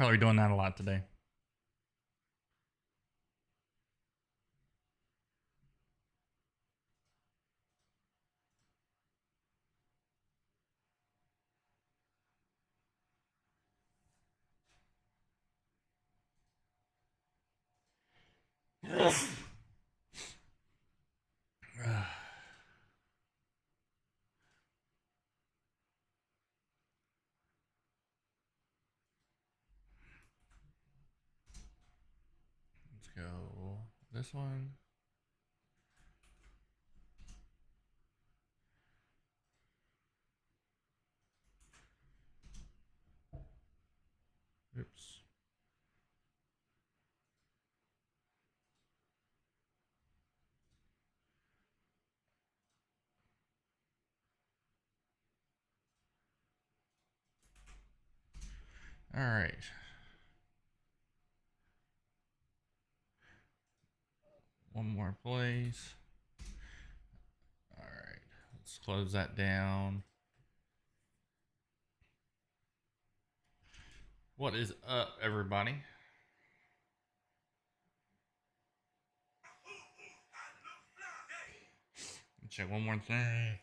Probably doing that a lot today. Let's go this one. Oops. All right. One more place. All right. Let's close that down. What is up, everybody? Check one more thing.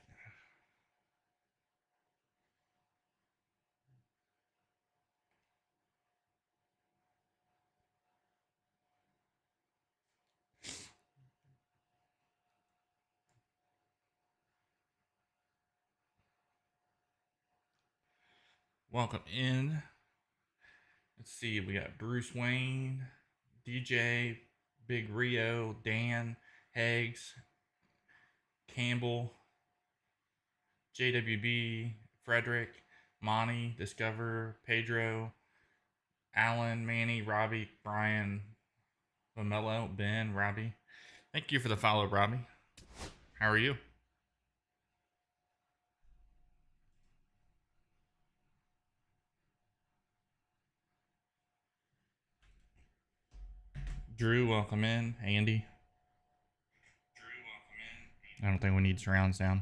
Welcome in. Let's see. We got Bruce Wayne, DJ, Big Rio, Dan, Hags, Campbell, JWB, Frederick, Monty, Discover, Pedro, Alan, Manny, Robbie, Brian, Lamello, Ben, Robbie. Thank you for the follow, Robbie. How are you? Drew, welcome in. Andy. I don't think we need surround sound.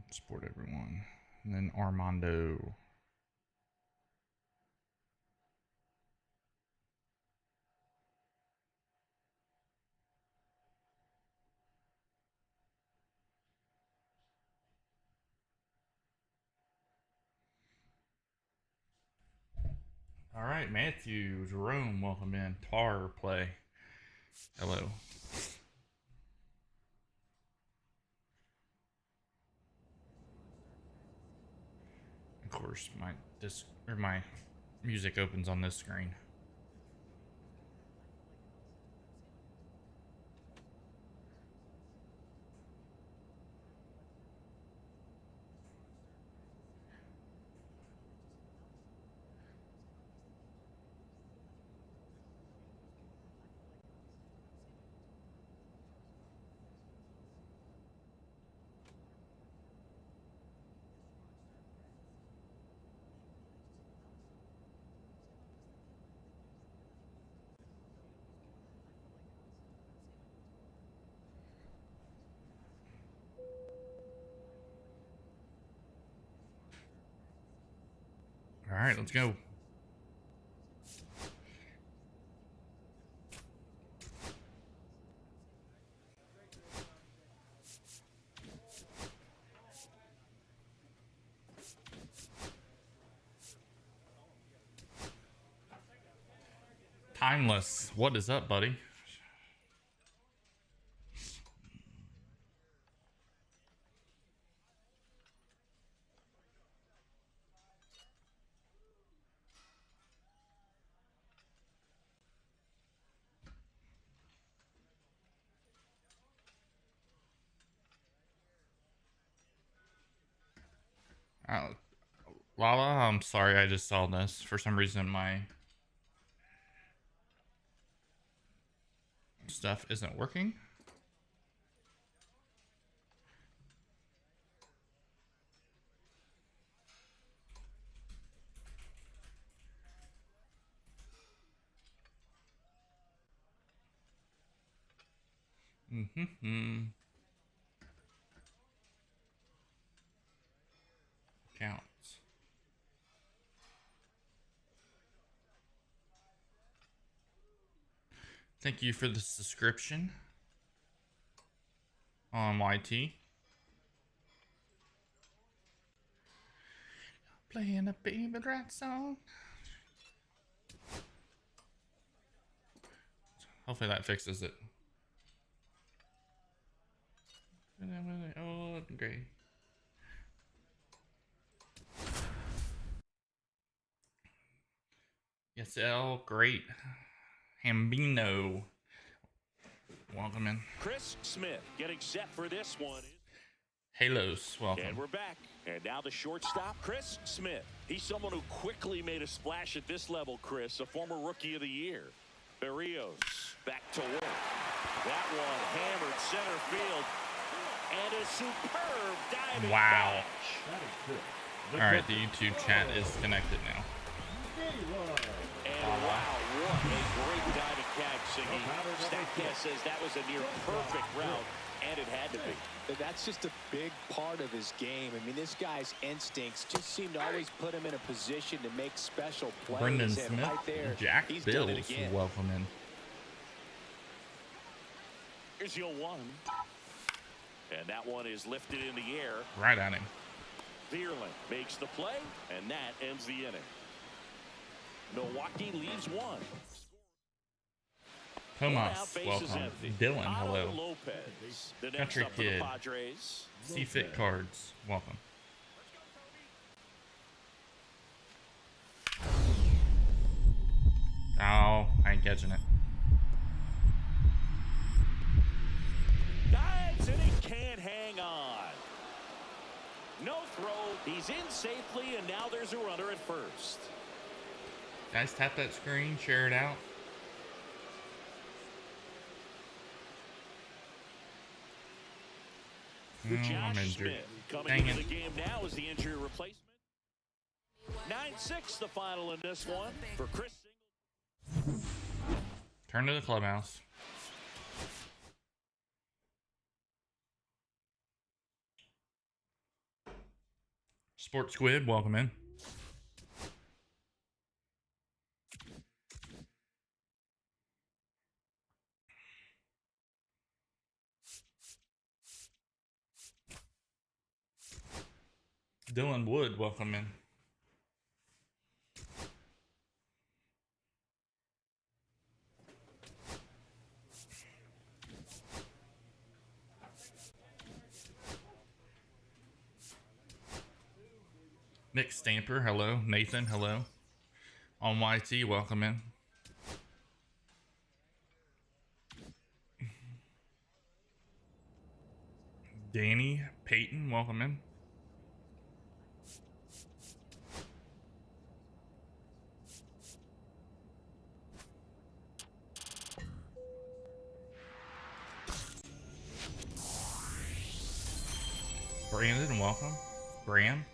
Support everyone. And then Armando. All right, Matthew, Jerome, welcome in. Tar play. Hello. Of course, my music opens on this screen. All right, let's go. Timeless. What is up, buddy? Lala, I'm sorry, I just saw this. For some reason, my stuff isn't working. Counts. Thank you for the subscription on YT. Playing a baby rat song. Hopefully that fixes it. Oh, great. Yes, L, great. Hambino. Welcome in. Chris Smith getting set for this one. Halos, welcome. And we're back. And now the shortstop, Chris Smith. He's someone who quickly made a splash at this level, Chris, a former Rookie of the Year. Berrios back to work. That one hammered center field. And a superb diving wow. catch. All right, the YouTube chat is connected now. And wow, what a great diving catch, Siggy. Statcast says that was a near perfect route, and it had to be. That's just a big part of his game. I mean, this guy's instincts just seem to always put him in a position to make special plays. Brendan And Smith, right there, Jack he's Bills, done it again. welcome in. Here's your one. And that one is lifted in the air. Right at him. Vierling makes the play, and that ends the inning. Milwaukee leaves one. Tomas, welcome. Dylan, hello. Lopez, the next Country up for Kid. the Padres. C-Fit Cards, welcome. Oh, I ain't catching it. Dives and he can't hang on. No throw. He's in safely, and now there's a runner at first. Guys, tap that screen, share it out. No, I'm Josh injured. Smith coming Dang into it. the game now as the injury replacement. 9-6 the final in this one for Chris. Turn to the clubhouse. Sports Squid, welcome in. Dylan Wood, welcome in. Nick Stamper, hello. Nathan, hello. On YT, welcome in. Danny Payton, welcome in. Brandon, welcome. Graham.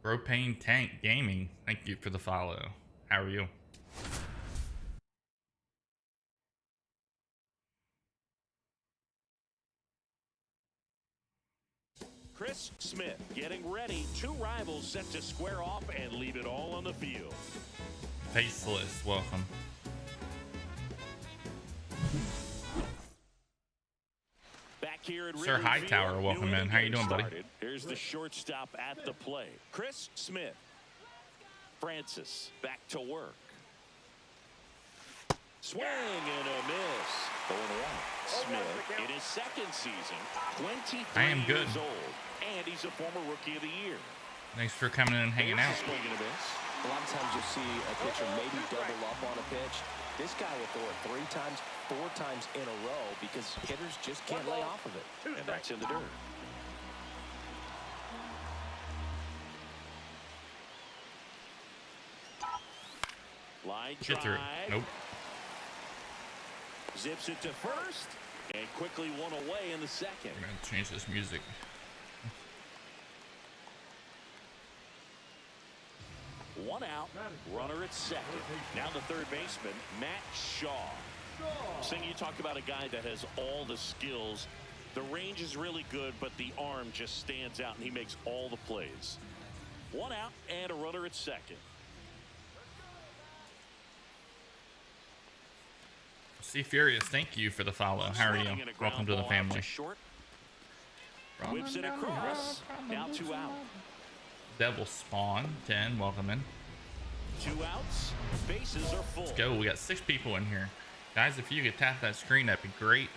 Propane Tank Gaming, thank you for the follow. How are you? Chris Smith getting ready. Two rivals set to square off and leave it all on the field. Faceless, welcome. Back here at Sir Wrigley Hightower, Field, welcome new in. How you inning doing, buddy? started. Here's the shortstop at the plate. Chris Smith. Francis back to work. Swing and a miss. 0-1. Smith in his second season, 23 I am good. years old, and he's a former Rookie of the Year. Thanks for coming in and hanging out. A lot of times you'll see a pitcher maybe double up on a pitch. This guy will throw it 3 times, 4 times in a row because hitters just can't lay off of it. And that's in the dirt. Line Get through it. drive. Nope. Zips it to first and quickly one away in the second. I'm gonna change this music. One out, runner at second. Now the third baseman, Matt Shaw. Sing, you talk about a guy that has all the skills. The range is really good, but the arm just stands out, and he makes all the plays. One out and a runner at second. See Furious, thank you for the follow. How are you? Welcome to the family. Short. Whips it across. Now 2 out. Devil Spawn 10, welcome in. 2 outs. Bases are full. Let's go. We got 6 people in here. Guys, if you could tap that screen, that'd be great.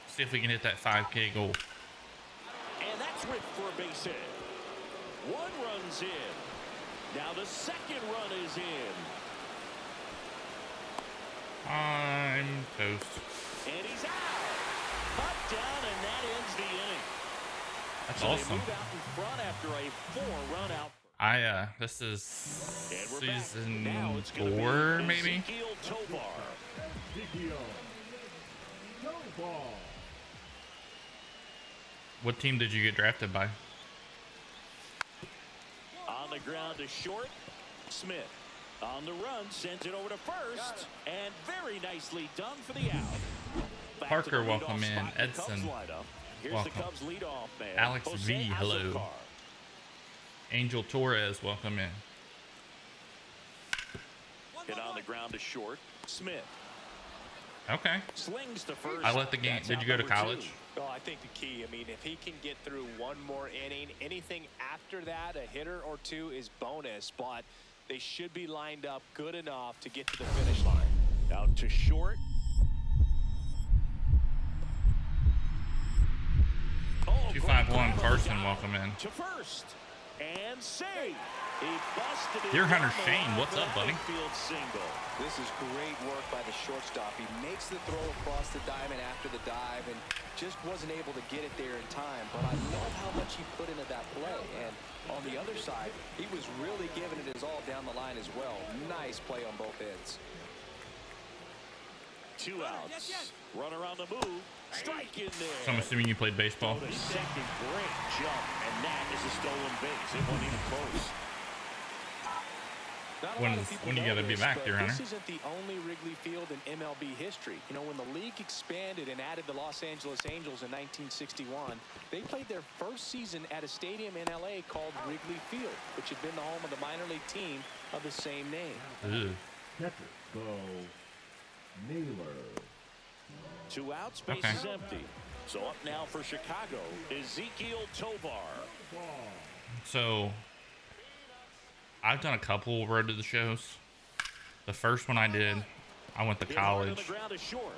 See if we can hit that 5K goal. And that's ripped for a base hit. 1 run's in. Now the second run is in. I'm toast. And he's out. Cut down, and that ends the inning. That's So awesome. they move out in front after a 4-run out. This is And we're back. season Now it's gonna 4, be maybe? Ezekiel Tovar. What team did you get drafted by? On the ground to short. Smith on the run, sends it over to first, and very nicely done for the out. Back Parker, to the leadoff welcome in. spot the Cubs Edson, lineup. Here's welcome. the Cubs leadoff man. Alex Jose V, hello. Azocar. Angel Torres, welcome in. Hit on the ground to short. Smith Okay. slings to first. I let the game. That's Did out you go to number college? 2. Well, I think the key, I mean, if he can get through 1 more inning, anything after that, a hitter or 2 is bonus, but they should be lined up good enough to get to the finish line. Out to short. Oh, 251 great Carson, down welcome in. to first and save. He busted it. Deer Hunter down the Shane, line what's for up, an buddy? infield single. This is great work by the shortstop. He makes the throw across the diamond after the dive and just wasn't able to get it there in time. But I love how much he put into that play. And on the other side, he was really giving it his all down the line as well. Nice play on both ends. 2 outs. Runner on the move. Strike in there. So I'm assuming you played baseball. The second great jump, and that is a stolen base. It wasn't even close. Not a When lot of is- people when you know gotta be this, back, but Deer Hunter? This isn't the only Wrigley Field in MLB history. You know, when the league expanded and added the Los Angeles Angels in 1961, they played their first season at a stadium in LA called Wrigley Field, which had been the home of the minor league team of the same name. Ugh. Catcher, Bo Naylor. 2 outs, base Okay. is empty. So up now for Chicago, Ezekiel Tovar. So I've done a couple Road to the Shows. The first one I did, I went to Hit hard on college. the ground is short.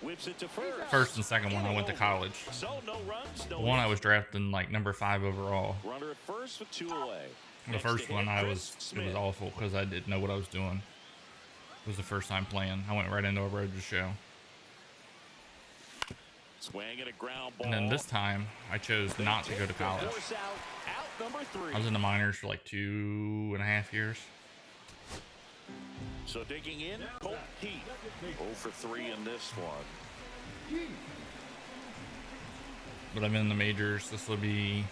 Whips it to first. First and second one, I went to Over. college. So no runs, no The one I hits. was drafted in like number 5 overall. Runner at first with 2 away. The Next first to one, hit, it Chris was Smith. awful because I didn't know what I was doing. It was the first time playing. I went right into a Road to the Show. Swinging a ground ball. And then this time, I chose not to go to college. Force out number 3. I was in the minors for like 2.5 years. So digging in, Colt Heath. 0 for 3 in this one. But I'm in the majors. This will be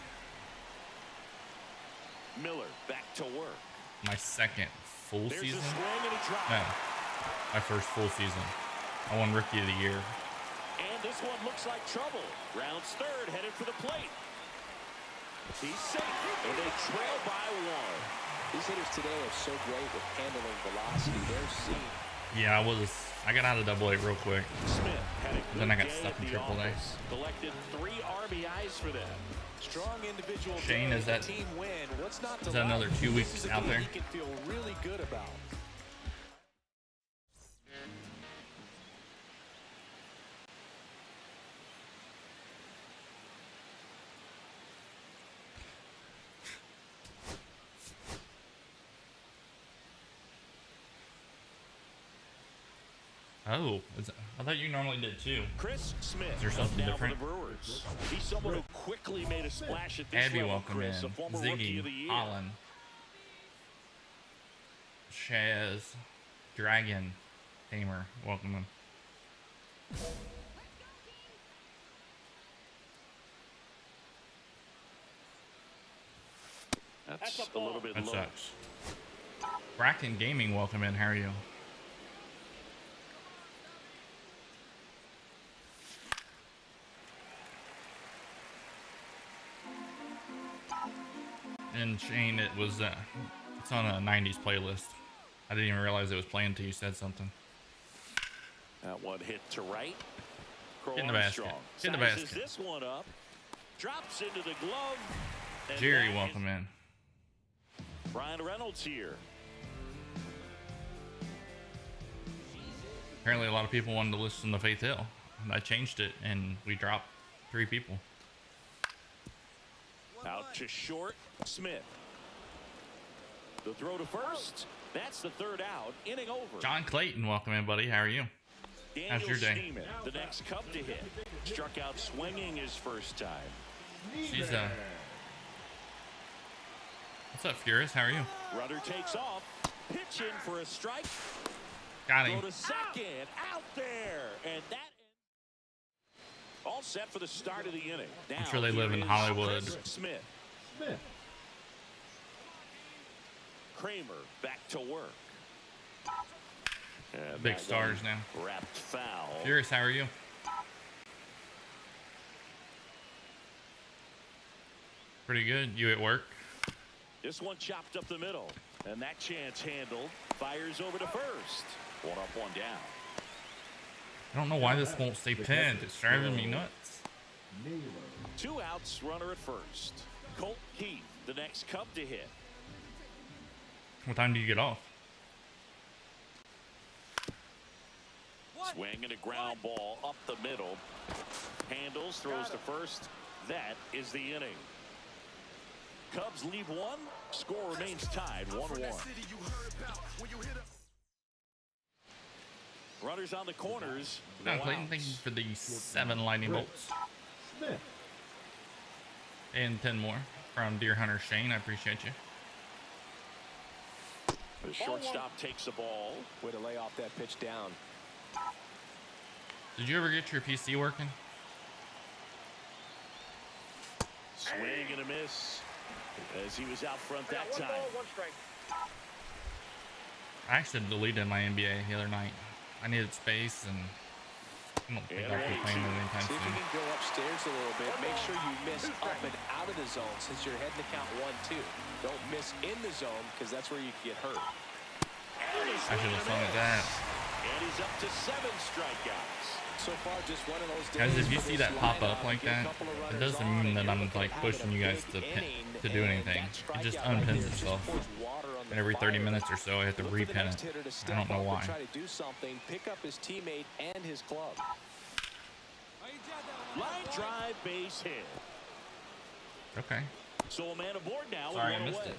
Miller back to work. my second full There's season. a swing and a drop. No, my first full season. I won Rookie of the Year. And this one looks like trouble. Rounds third, headed for the plate. He's safe, and they trail by 1. These hitters today are so great with handling velocity. They're seeing. Yeah, I got out of Double A real quick. Smith had a good Then I got day stuck at in the Triple A. office. Collected 3 RBIs for them. Strong individual Shane, day, is that- team win. What's not to is that like? another 2 weeks This is a out game there? He can feel really good about. Oh, I thought you normally did too. Chris Smith. Is there something now different? For the Brewers. He's someone who quickly made a splash at this Abby, level, welcome Chris, in. a former rookie of the Ziggy, year. Holland, Shaz, Dragon, Tamer, welcome in. That's a little bit That low. sucks. Bracken Gaming, welcome in. How are you? And Shane, it was it's on a 90s playlist. I didn't even realize it was playing until you said something. That one hit to right. Crow Get in the basket. Armstrong Get in the sizes basket. this one up. Drops into the glove. And Jerry, that welcome in. Brian Reynolds here. Apparently a lot of people wanted to listen to Faith Hill. And I changed it and we dropped 3 people. Out to short, Smith. The throw to first. That's the third out. Inning over. John Clayton, welcome in, buddy. How are you? How's your day? Steeman, the next Cub to hit. Struck out swinging his first time. She's What's up, Furious? How are you? Runner takes off. Pitch in for a strike. Got Throw him. to second. Out there. And that all set for the start of the inning. Now, I'm sure they live here in is Hollywood. Chris Smith. Kramer back to work. And Big that stars one now. wrapped foul. Furious, how are you? Pretty good. You at work? This one chopped up the middle. And that chance handled. Fires over to first. One up, one down. I don't know why this won't stay pinned. It's driving me nuts. 2 outs, runner at first. Colt Keith, the next Cub to hit. What time do you get off? Swing and a ground ball up the middle. Handles, throws to first. That is the inning. Cubs leave 1. Score remains tied 1-1. Runners on the corners. No, No Clayton, outs. thank you for the 7 lightning bolts. And 10 more from Deer Hunter Shane. I appreciate you. The shortstop takes the ball. Way to lay off that pitch down. Did you ever get your PC working? Swing and a miss as he was out front that time. I actually deleted my NBA the other night. I needed space, and I don't think I'll be playing it anytime See if you soon. can go upstairs a little bit. Make sure you miss up and out of the zone since you're heading to count 1-2. Don't miss in the zone because that's where you can get hurt. I should have swung at that. And he's up to 7 strikeouts. So far, just one of those days. Guys, if you for see this that pop up lineup, like get a that, couple of it runners doesn't on, mean that and I'm you're like looking pushing you guys for the to inning, do anything. and It just that strikeout right unpins there itself. pours water on the And every 30 fire. minutes or so, I have to Look for the repin next it. hitter to I step don't know up and why. Try to do something, pick up his teammate and his club. Line drive, base hit. Okay. So a man aboard now. Sorry, with I one missed away. it.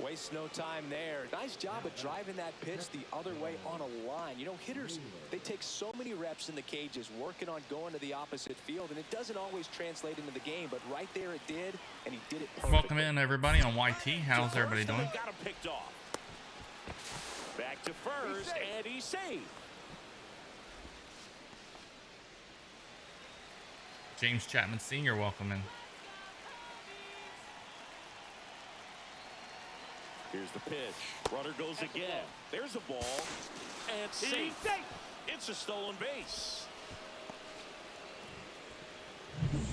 Waste no time there. Nice job of driving that pitch the other way on a line. You know, hitters, they take so many reps in the cages working on going to the opposite field, and it doesn't always translate into the game, but right there it did, and he did it perfectly. Welcome in, everybody, on YT. How's everybody doing? Got him picked off. Back to first, and he's safe. James Chapman Sr., welcome in. Here's the pitch. Runner goes again. There's a ball. And safe. It's a stolen base.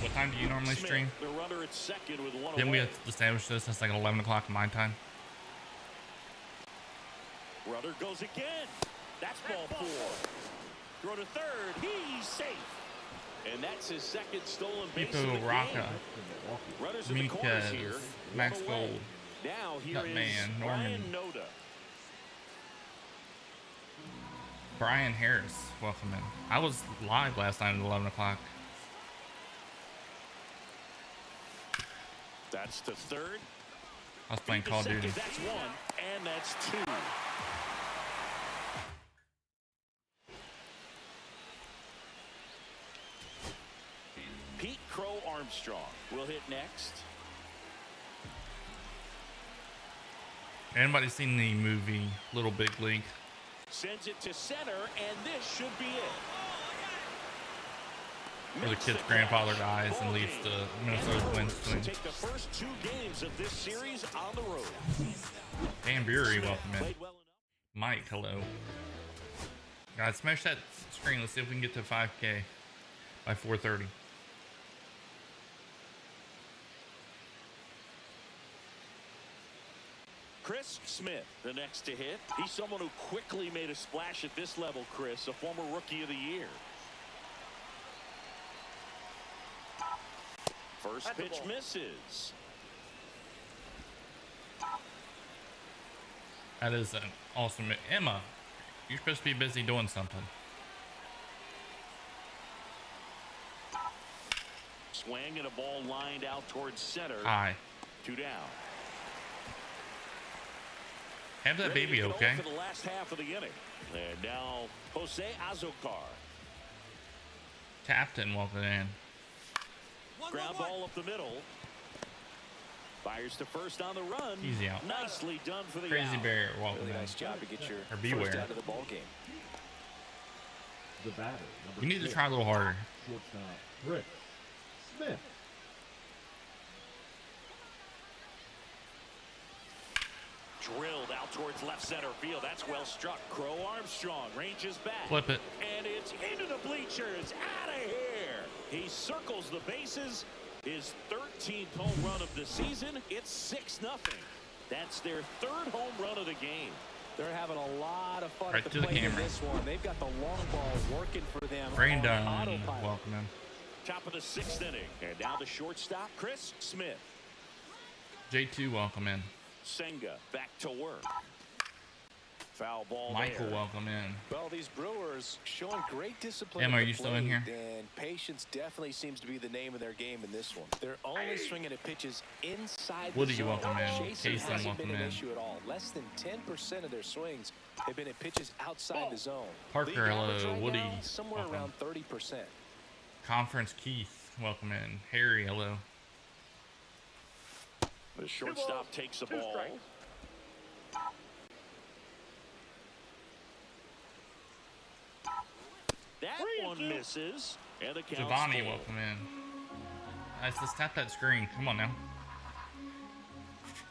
What time do you normally Smith, stream? the runner at second with one Didn't we away. establish this? It's like 11 o'clock my time. Runner goes again. That's ball 4. Throw to third. He's safe. And that's his second stolen base of the Pico game. Raka, Runners in the corners here. Mikas, Max One away. Gold, Now here is Nutman, Brian Norman. Noda. Brian Harris, welcome in. I was live last night at 11 o'clock. That's to third. I was playing Call of Duty. That's 1, and that's 2. Armstrong will hit next. Anybody seen the movie Little Big League? Sends it to center, and this should be it. Where the kid's grandfather dies and leads to Minnesota's win swing. Take the first 2 games of this series on the road. Dan Bury, welcome in. Mike, hello. Guys, smash that screen. Let's see if we can get to 5K by 4:30. Chris Smith, the next to hit. He's someone who quickly made a splash at this level, Chris, a former Rookie of the Year. First pitch misses. That is an awesome. Emma, you're supposed to be busy doing something. Swing and a ball lined out towards center. Hi. 2 down. Have that Ready baby to go okay? for the last half of the inning. And now Jose Azocar. Captain, welcome in. Ground ball up the middle. Fires to first on the run. Easy out. Nicely done for the Crazy out. Bear, welcome Really in. nice job to get your Or beware. first out of the ball game. The batter, number You need to 6, try a little harder. shortstop, Chris Smith. Drilled out towards left center field. That's well struck. Crow Armstrong ranges back. Flip it. And it's into the bleachers. Out of here. He circles the bases. His 13th home run of the season. It's 6-0. That's their 3rd home run of the game. They're having a lot of fun Right at to the the plate in camera. this one. They've got the long ball working for them. Brandon, on autopilot. welcome in. Top of the 6th inning. And now the shortstop, Chris Smith. J2, welcome in. Senga back to work. Foul ball Michael, there. welcome in. Well, these Brewers showing great discipline. Emma, at are the you still in plate, here? And patience definitely seems to be the name of their game in this one. They're only swinging at pitches inside Woody, the zone. welcome in. Chasing Kason, hasn't welcome been an in. issue at all. Less than 10% of their swings have been at pitches outside the zone. Parker, League average hello. right Woody, now, somewhere welcome. around 30%. Conference Keith, welcome in. Harry, hello. The shortstop takes the ball. That one misses. And the count's Giovanni, full. welcome in. Guys, let's tap that screen. Come on now.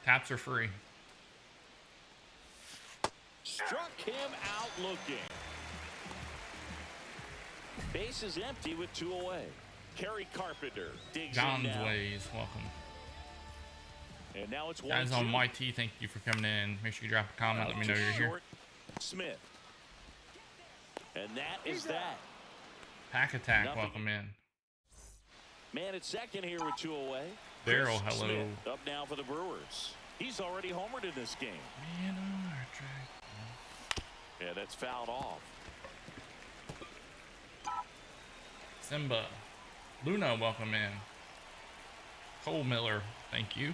Taps are free. Struck him out looking. Base is empty with 2 away. Kerry Carpenter digs John's in now. Ways, welcome. And now it's 1-2. Guys on YT, thank you for coming in. Make sure you drop a comment. Let me know To you're here. short, Smith. And that is that. Pack Attack, Nothing. welcome in. Man at second here with 2 away. Daryl, Chris hello. Smith up now for the Brewers. He's already homered in this game. Man on our track. Yeah, that's fouled off. Simba. Luna, welcome in. Cole Miller, thank you.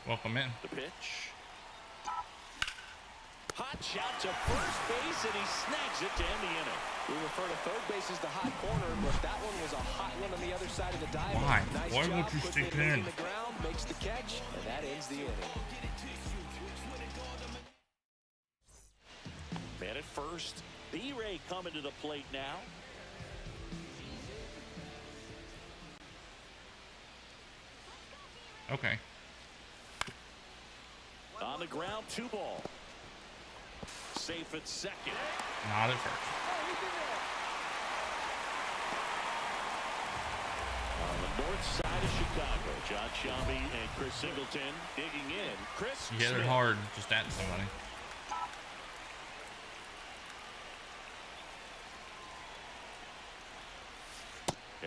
Welcome in. The pitch. Hot shot to first base, and he snags it to end the inning. We refer to third base as the hot corner, but that one was a hot one on the other side of the diamond. Why? Nice Why job, would you quickly stick making in? the ground, makes the catch, and that ends the inning. Man at first. B-Ray coming to the plate now. Okay. On the ground, 2 ball. Safe at second. Not at first. On the north side of Chicago, John Shelby and Chris Singleton digging in. Chris You hit it Smith. hard, just at somebody.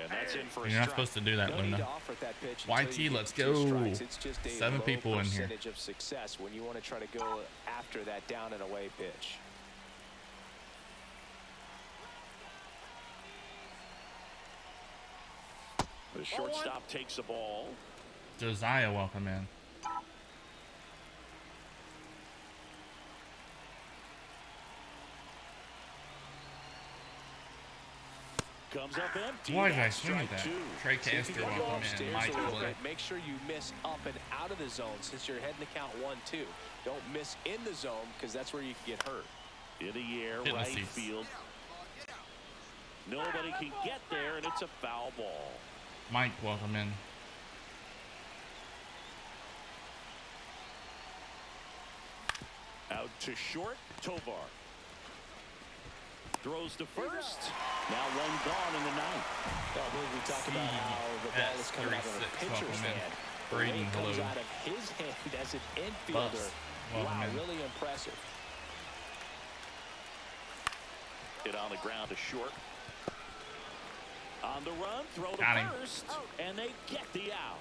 And that's in for a You're not strike. supposed to do that, No need to Luna. offer at that pitch YT, until you get let's 2 go. strikes. It's just a 7 low people in here. percentage of success when you want to try to go after that down and away pitch. The shortstop takes the ball. Josiah, welcome in. comes up empty. Why did I That's swing at strike that? two. Trey So if Caster, you gotta go welcome in. upstairs Mike a little Wood. bit, make sure you miss up and out of the zone since you're heading to count 1-2. Don't miss in the zone because that's where you can get hurt. In the air, Hit the right seats. field. Nobody can get there, and it's a foul ball. Mike, welcome in. Out to short, Tovar. Throws to first. Now one gone in the ninth. I believe we talked about how the ball is coming out of the 36, pitcher's welcome in. hand. The way Braden, it comes hello. out of his hand as an infielder. Bus, welcome Wow, in. really impressive. Hit on the ground to short. On the run, throw to Got him. first, and they get the out.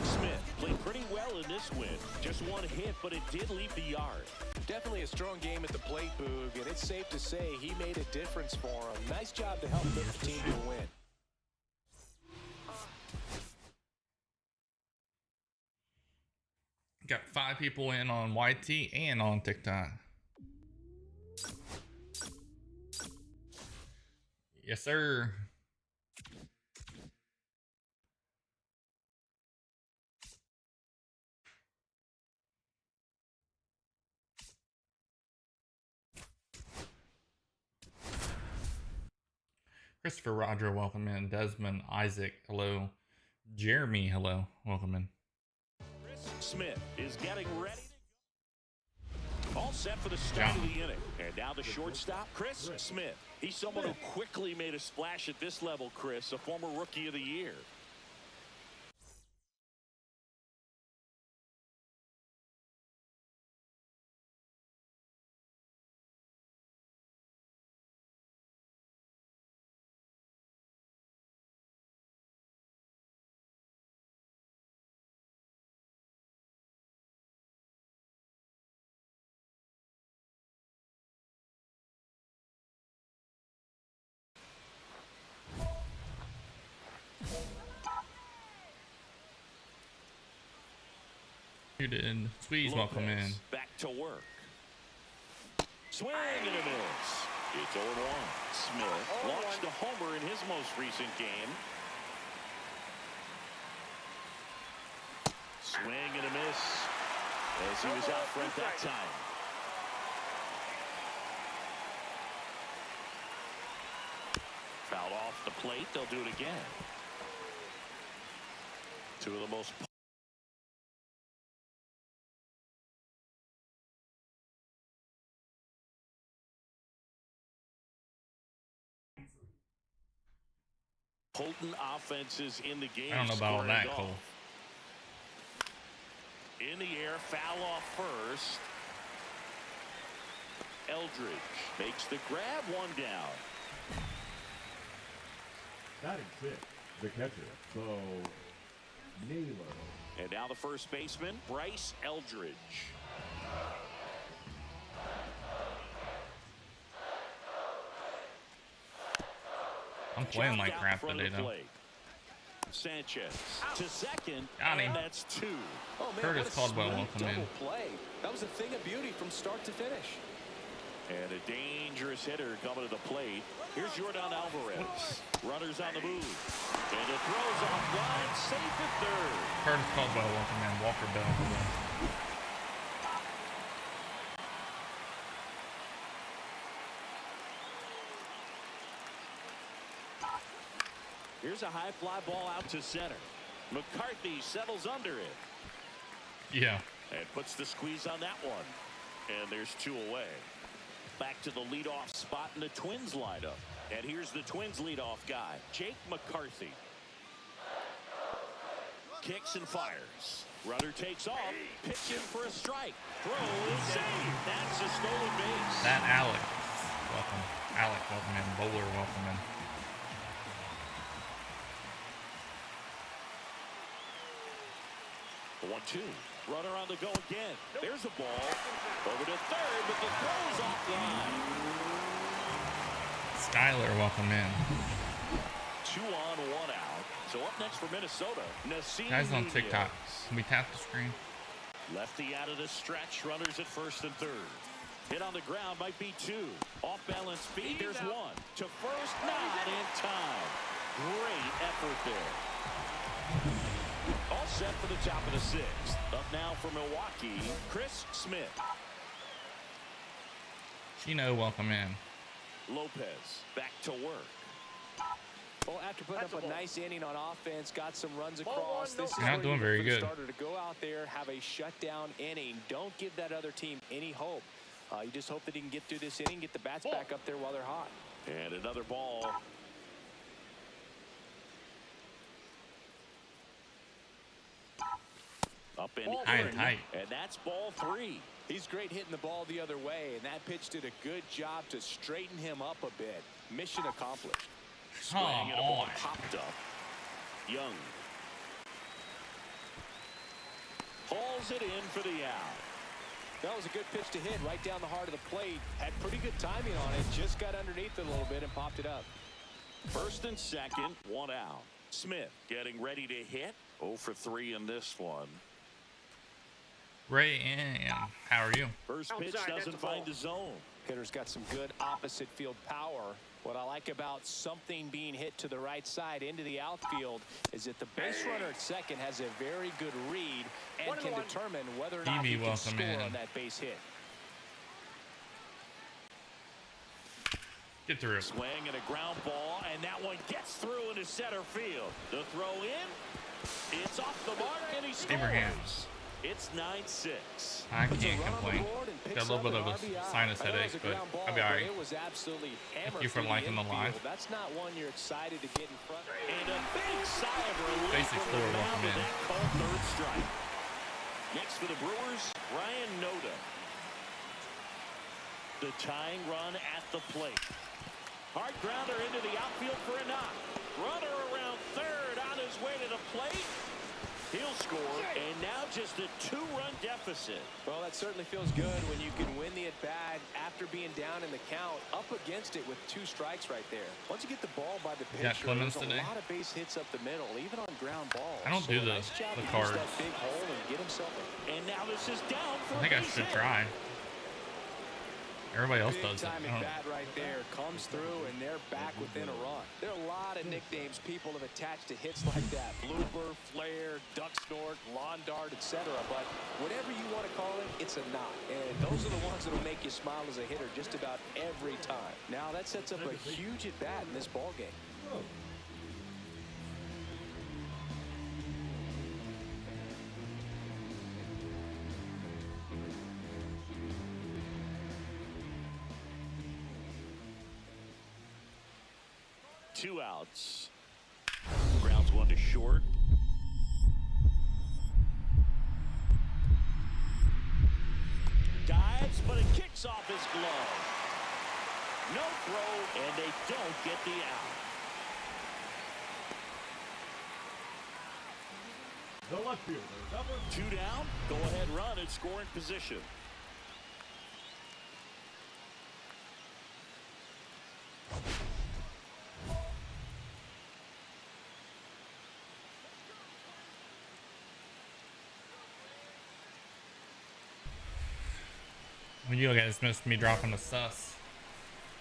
Smith played pretty well in this win. Just one hit, but it did leave the yard. Definitely a strong game at the plate, Boog, and it's safe to say he made a difference for him. Nice job to help lift the team to a win. Got 5 people in on YT and on TikTok. Yes, sir. Christopher Roger, welcome in. Desmond Isaac, hello. Jeremy, hello. Welcome in. Smith is getting ready to go. All set for the start of the inning. And now the shortstop, Chris Smith. He's someone who quickly made a splash at this level, Chris, a former Rookie of the Year. You did. Squeeze, welcome in. Back to work. Swing and a miss. It's 0-1. Smith launched a homer in his most recent game. Swing and a miss as he was out front that time. Fouled off the plate. They'll do it again. Two of the most potent offenses in the game. I don't know about all that, Cole. In the air, foul off first. Eldridge makes the grab, one down. Batting six, the catcher, Bo Naylor. And now the first baseman, Bryce Eldridge. I'm playing like crap today, though. Sanchez to second, Got him. and that's 2. Oh, man, Curtis what a Caldwell, sweet welcome in. double play. That was a thing of beauty from start to finish. And a dangerous hitter coming to the plate. Here's Jordan Alvarez. Runners on the move. And it throws off line, safe at third. Curtis Caldwell, welcome in. Walker Bell, hello. Here's a high fly ball out to center. McCarthy settles under it. Yeah. And puts the squeeze on that one. And there's 2 away. Back to the leadoff spot in the Twins lineup. And here's the Twins leadoff guy, Jake McCarthy. Kicks and fires. Runner takes off. Pitching for a strike. Throw is saved. That's a stolen base. That Alec. Welcome. Alec, welcome in. Bowler, welcome in. The 1-2. Runner on the go again. There's a ball. Over to third, but the throw's offline. Skyler, welcome in. 2 on, 1 out. So up next for Minnesota, Nassim Guys on Nunez. TikTok, can we tap the screen? Lefty out of the stretch. Runners at first and third. Hit on the ground might be 2. Off balance speed, there's 1. To first, not in time. Great effort there. All set for the top of the 6th. Up now for Milwaukee, Chris Smith. Chino, welcome in. Lopez back to work. Well, after putting up a nice inning on offense, got some runs across. This is You're not where doing you very look for the good. starter to go out there, have a shutdown inning. Don't give that other team any hope. You just hope that he can get through this inning, get the bats back up there while they're hot. And another ball. Up and High and tight. And that's ball 3. He's great hitting the ball the other way, and that pitch did a good job to straighten him up a bit. Mission accomplished. Swing and a Come ball on. popped up. Young hauls it in for the out. That was a good pitch to hit right down the heart of the plate. Had pretty good timing on it. Just got underneath it a little bit and popped it up. First and second, 1 out. Smith getting ready to hit. 0 for 3 in this one. Ray Ann, how are you? First pitch doesn't find the zone. Hitter's got some good opposite field power. What I like about something being hit to the right side into the outfield is that the base runner at second has a very good read and can determine whether or not he can score on that base hit. Get through. Swing and a ground ball, and that one gets through into center field. The throw in, it's off the mark, and he scores. Abraham. It's 9-6. I can't complain. Got a little bit of a sinus headache, but I'll be alright. Thank you for liking the live. That's not one you're excited to get in front of. And a big sigh of relief Basic from score, the mound welcome with in. that called third strike. Next for the Brewers, Ryan Noda. The tying run at the plate. Hard grounder into the outfield for a knock. Runner around third on his way to the plate. He'll score, and now just a 2-run deficit. Well, that certainly feels good when you can win the at-bat after being down in the count, up against it with 2 strikes right there. Once you get the ball by the pitcher, Clemens there's a today. lot of base hits up the middle, even on ground balls. I don't do the cards. That big hole and get himself in. And now this is down for I think I should try. Everybody else does it. Big time at bat right there. Comes through, and they're back within a run. There are a lot of nicknames people have attached to hits like that. Blooper, flare, duck snort, lawn dart, etc. But whatever you want to call it, it's a knock. And those are the ones that will make you smile as a hitter just about every time. Now that sets up a huge at bat in this ball game. Two outs. Grounds one to short. Dives, but it kicks off his glove. No throw, and they don't get the out. The left fielder, number 2 down. Go ahead run in scoring position. Well, you guys missed me dropping the sus.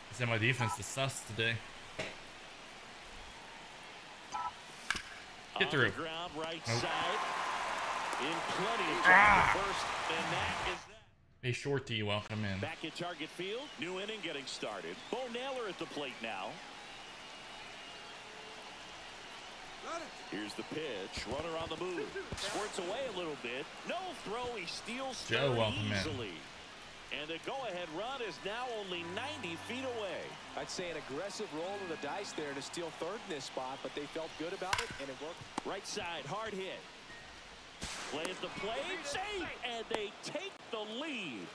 I said my defense is sus today. Get through. On the ground, right Nope. side. In plenty of time to first, and that is that. Hey, Shorty, welcome in. Back at target field, new inning getting started. Bo Naylor at the plate now. Here's the pitch. Runner on the move. Squirts away a little bit. No throw. He steals Joe, third welcome in. easily. And the go-ahead run is now only 90 feet away. I'd say an aggressive roll of the dice there to steal third in this spot, but they felt good about it, and it worked. Right side, hard hit. Play at the plate, safe, and they take the lead.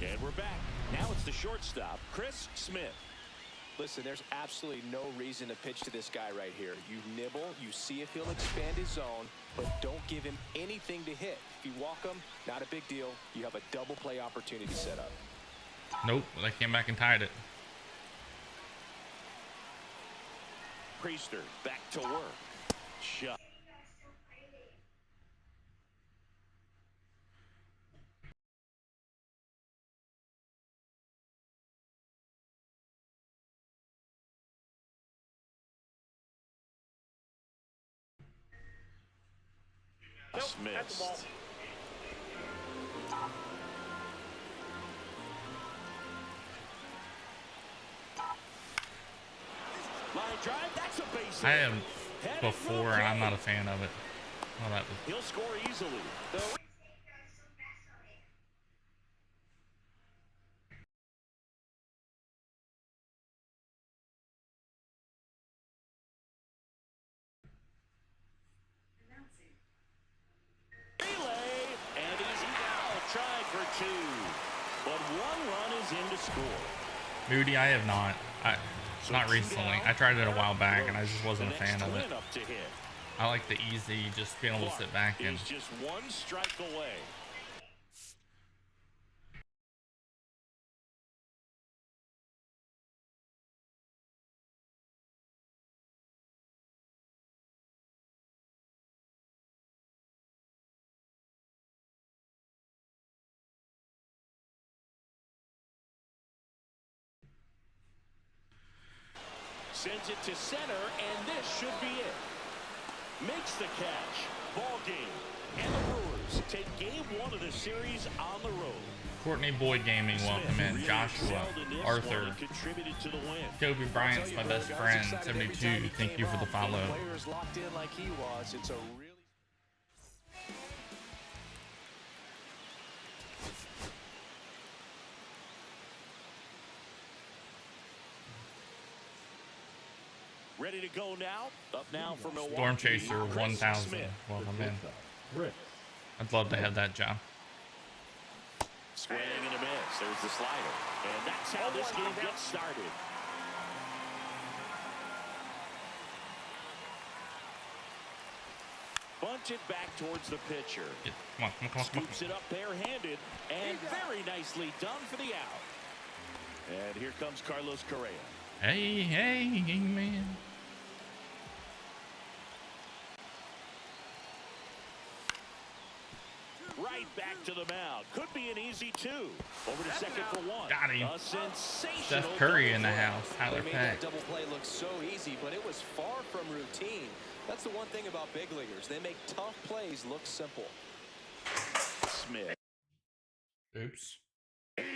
And we're back. Now it's the shortstop, Chris Smith. Listen, there's absolutely no reason to pitch to this guy right here. You nibble, you see if he'll expand his zone, but don't give him anything to hit. If you walk him, not a big deal. You have a double play opportunity set up. Nope, they came back and tied it. Priester back to work. Shot. Dismissed. Line drive, that's a base I hit. am before, and I'm not a fan of it. Well, that was He'll score easily. Relay, and he's now trying for two. But one run is in to score. Moody. I have not. Not recently. I tried it a while back, and I just wasn't a fan of it. I like the easy, just being able to sit back and. He's just one strike away. Sends it to center, and this should be it. Makes the catch. Ball game. And the Brewers take game one of the series on the road. Courtney Boyd Gaming, welcome in. Joshua, Arthur, Kobe Bryant's my best friend, 72. Thank you for the follow. Players locked in like he was. It's a really ready to go now. Up now for Milwaukee. Storm Chaser 1000. Welcome in. I'd love to have that job. Swing and a miss. There's the slider. And that's how this game gets started. Bunch it back towards the pitcher. Come on. Scoops it up barehanded. And very nicely done for the out. And here comes Carlos Correa. Hey, man. Right back to the mound. Could be an easy two. Over to second for one. Got him. A sensational Steph Curry in the house. Tyler They made Peck. that double play look so easy, but it was far from routine. That's the one thing about big leaguers. They make tough plays look simple. Smith. Oops.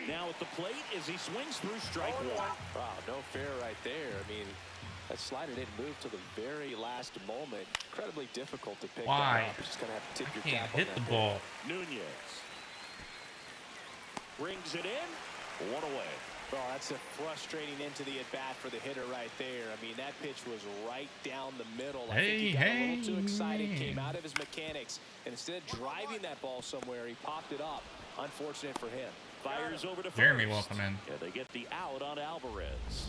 Now at the plate as he swings through strike one. Wow, no fair right there. I mean, that slider didn't move to the very last moment. Incredibly difficult to pick Why? that up. You're just going to have to tip your Can't cap on hit that the hit. ball. Nunez. Brings it in. One away. Well, that's a frustrating end to the at-bat for the hitter right there. I mean, that pitch was right down the middle. I think he got a little too excited, came out of his mechanics, and instead of driving that ball somewhere, he popped it up. Unfortunate for him. Fires over to first. Jeremy, welcome in. Yeah, they get the out on Alvarez.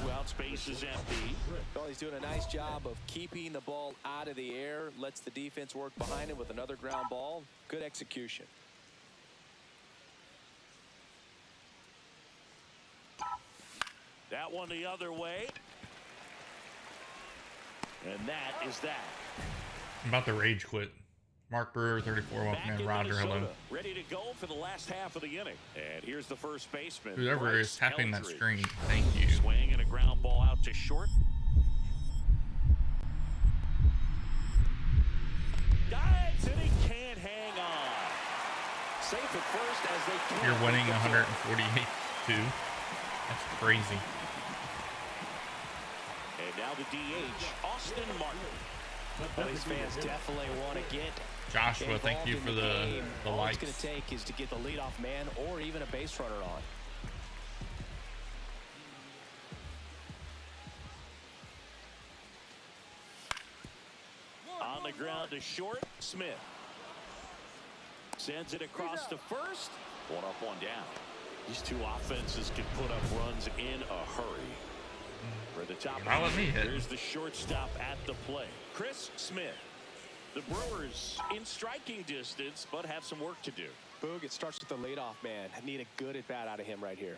2 out, space is empty. Well, he's doing a nice job of keeping the ball out of the air, lets the defense work behind him with another ground ball. Good execution. That one the other way. And that is that. I'm about to rage quit. Mark Brewer, 34, welcome Back in. in Roger, hello. Minnesota, ready to go for the last half of the inning. And here's the first baseman. Whoever Bryce is tapping that Eldridge. screen, thank you. Swing and a ground ball out to short. Dives and he can't hang on. Safe at first as they can't. You're winning 148-2. That's crazy. And now the DH, Austin Martin. Well, these fans definitely want to get Joshua, thank you for the All likes. it's going to take is to get the leadoff man or even a base runner on. On the ground to short, Smith. Sends it across to first. One up, one down. These two offenses can put up runs in a hurry. For the top, Now let me hit. here's the shortstop at the plate, Chris Smith. The Brewers in striking distance, but have some work to do. Boog, it starts with the leadoff man. I need a good at-bat out of him right here.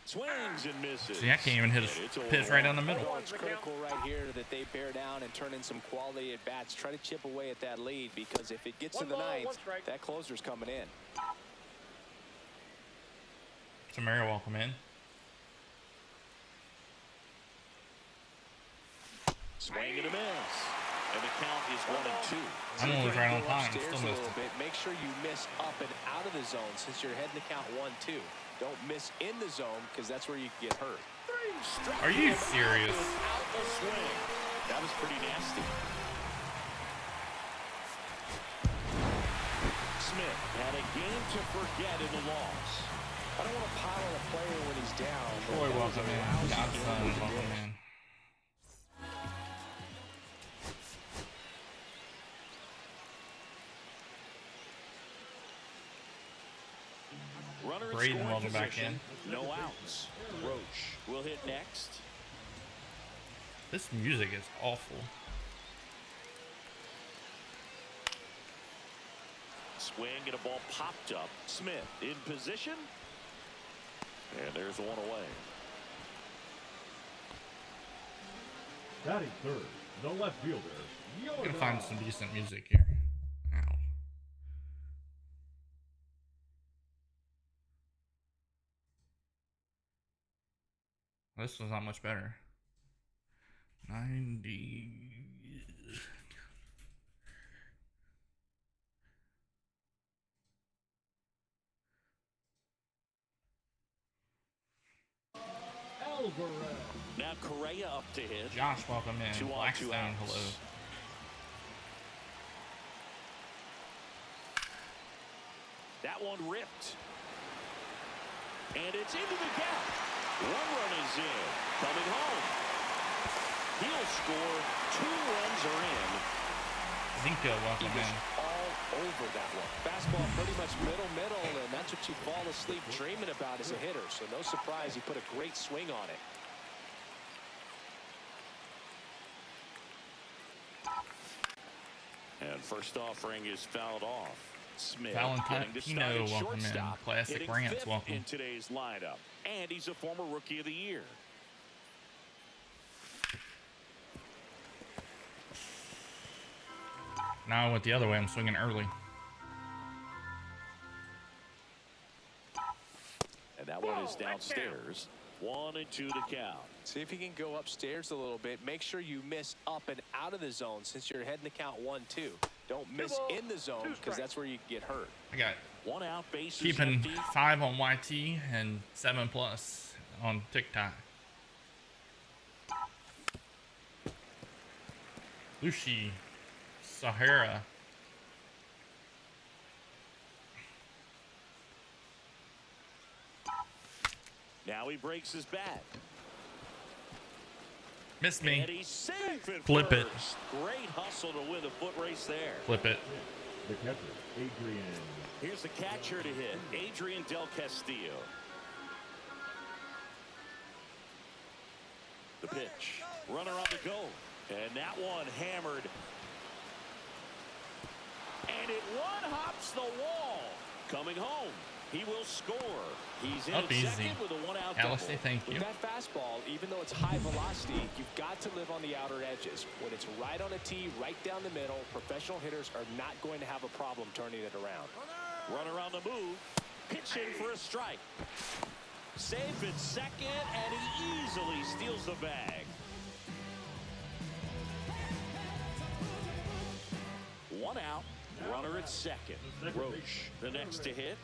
Swings and misses. See, I can't even hit a pitch right down the middle. It's critical right here that they bear down and turn in some quality at-bats. Try to chip away at that lead, because if it gets to the ninth, that closer's coming in. Samaria, welcome in. Swing and a miss. And the count is 1-2. I'm almost right on time. Upstairs Still a missed little it. bit. Make sure you miss up and out of the zone since you're heading to count 1-2. Don't miss in the zone because that's where you get hurt. Are you serious? Out the swing. That was pretty nasty. Smith had a game to forget in the loss. I don't want to pile on a player when he's down. Troy, welcome in. Godson, welcome in. Runner in Braden, scoring welcome back position. No outs. Roach will hit next. This music is awful. Swing and a ball popped up. Smith in position. And there's one away. Batting third, the left fielder, I'm gonna Yoda. find some decent music here. Ow. This was not much better. 90. Alvarez. Now Correa up to hit. Josh, welcome in. 2 on, 2 Blackstone, outs. hello. That one ripped. And it's into the gap. One run is in. Coming home. He'll score. 2 runs are in. Zinco, He welcome was in. all over that one. Fastball pretty much middle, and that's what you fall asleep dreaming about as a hitter. So no surprise, he put a great swing on it. And first offering is fouled off. Smith Valentino, getting to start at welcome in. shortstop, Classic hitting Rants, fifth welcome. in today's lineup. And he's a former Rookie of the Year. Now I went the other way. I'm swinging early. And that one is downstairs. 1-2 to count. See if you can go upstairs a little bit. Make sure you miss up and out of the zone since you're heading to count 1-2. Don't miss in the zone because that's where you get hurt. I got 1 out, base is keeping empty. 5 on YT and 7+ on TikTok. Lucy Sahara. Now he breaks his bat. Missed me. And he's safe at Flip it. first. Great hustle to win the foot race there. Flip it. The catcher, Adrian. Here's the catcher to hit, Adrian Del Castillo. The pitch. Runner on the go. And that one hammered. And it one-hops the wall. Coming home. He will score. He's in Up at easy. second with a 1-out double. Alistair, thank you. With that fastball, even though it's high velocity, you've got to live on the outer edges. When it's right on a tee, right down the middle, professional hitters are not going to have a problem turning it around. Runner on the move. Pitching for a strike. Safe at second, and he easily steals the bag. 1 out. Runner at second. Roach, the next to hit.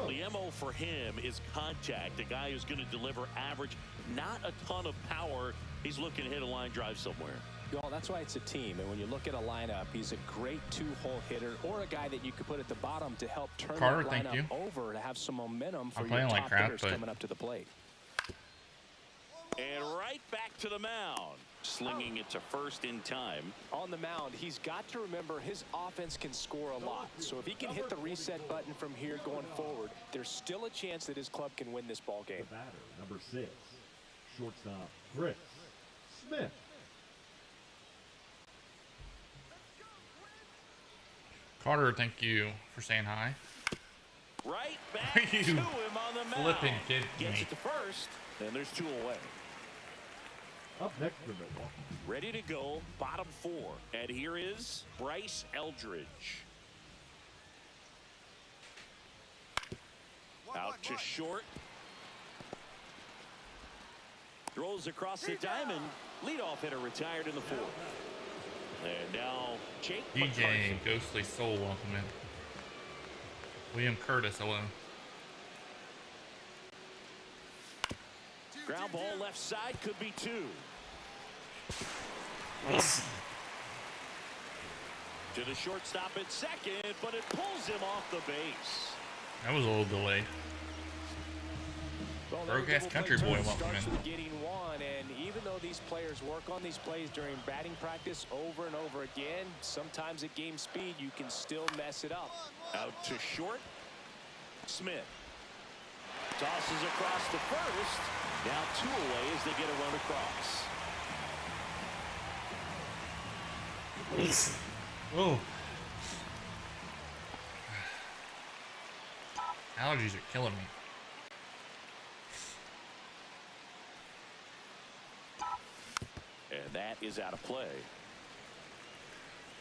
The MO for him is contact. A guy who's going to deliver average, not a ton of power. He's looking to hit a line drive somewhere. Well, that's why it's a team. And when you look at a lineup, he's a great 2-hole hitter or a guy that you could put at the bottom to help turn Carter, that thank lineup you. over to have some momentum for I'm your playing top like crap, hitters but- coming up to the plate. And right back to the mound. Slinging it to first in time. On the mound, he's got to remember his offense can score a lot. So if he can hit the reset button from here going forward, there's still a chance that his club can win this ball game. The batter, number 6, shortstop, Chris Smith. Carter, thank you for saying hi. Right back Are to you him on the mound. flipping kidding Gets me? it to first, and there's 2 away. Up next for Milwaukee, Ready to go, bottom 4. And here is Bryce Eldridge. Out to short. Throws across the diamond. Leadoff hitter retired in the 4th. And now Jake DJ McCarthy. Ghostly Soul, welcome in. William Curtis, hello. Ground ball left side, could be two. To the shortstop at second, but it pulls him off the base. That was a little delayed. Well, Broadcast Country Boy, welcome in. Getting one, and even though these players work on these plays during batting practice over and over again, sometimes at game speed you can still mess it up. Out to short. Smith tosses across to first. Now 2 away as they get a run across. Oh. Allergies are killing me. And that is out of play.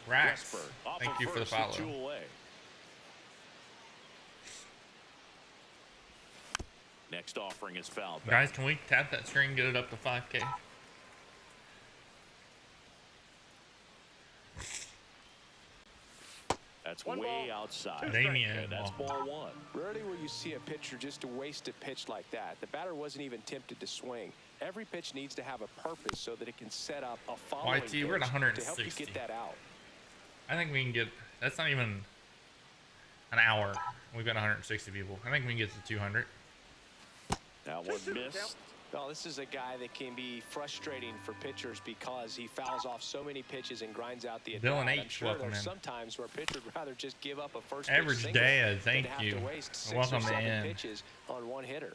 Rax, Westberg off thank of you for the first with 2 follow. away. Next offering is fouled back. Guys, can we tap that string and get it up to 5K? That's One way ball, outside. Damien, And that's ball 1. Rarely will you see a pitcher just waste a pitch like that. The batter wasn't even tempted to swing. Every pitch needs to have a purpose so that it can set up a following YT, we're at pitch to help you 160. get that out. I think we can get, that's not even an hour. We've got 160 people. I think we can get to 200. That one missed. Well, this is a guy that can be frustrating for pitchers because he fouls off so many pitches and grinds out the Dylan at-bat. I'm H, sure welcome there's in. sometimes where a pitcher would rather just give up a first Average pitch Dad, single thank than have you. to waste 6 Welcome or 7 in. pitches on one hitter.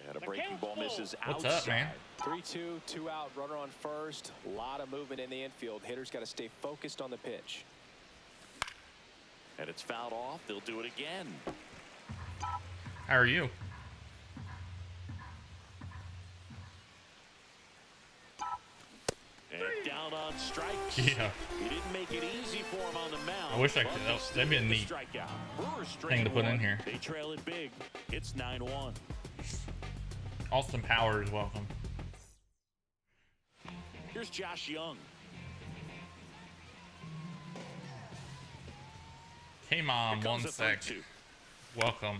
And a breaking ball misses What's outside. up, man? 3-2, 2 out, runner on first. A lot of movement in the infield. Hitters got to stay focused on the pitch. And it's fouled off. They'll do it again. How are you? And down on strikes. Yeah. He didn't make it easy for him on the mound. I wish I but could- they that'd still be a get the neat strikeout. Brewers thing to straight put in one. here. They trail it big. It's 9-1. Austin Powers, welcome. Here's Josh Young. Hey mom, Here one comes the sec. 3-2. Welcome.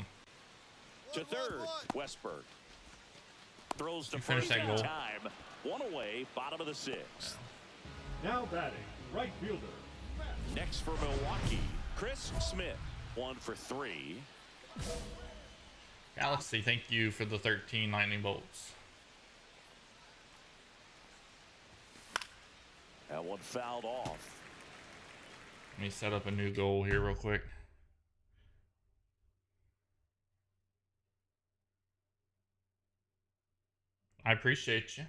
To third, Westberg. Throws to You finished first that in goal. time. 1 away, bottom of the 6th. Now batting, right fielder, Next for Milwaukee, Chris Smith. 1 for 3. Galaxy, thank you for the 13 lightning bolts. That one fouled off. Let me set up a new goal here real quick. I appreciate you.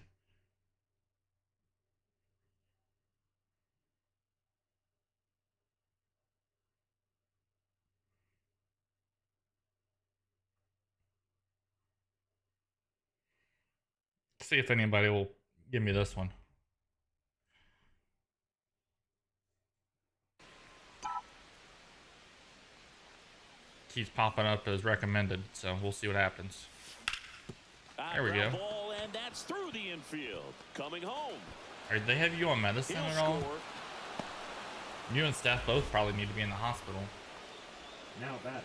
See if anybody will give me this one. Keeps popping up as recommended, so we'll see what happens. There we go. Ball, and that's through the infield. Coming home. Are they have you on medicine He'll at all? score. You and Steph both probably need to be in the hospital. now batting.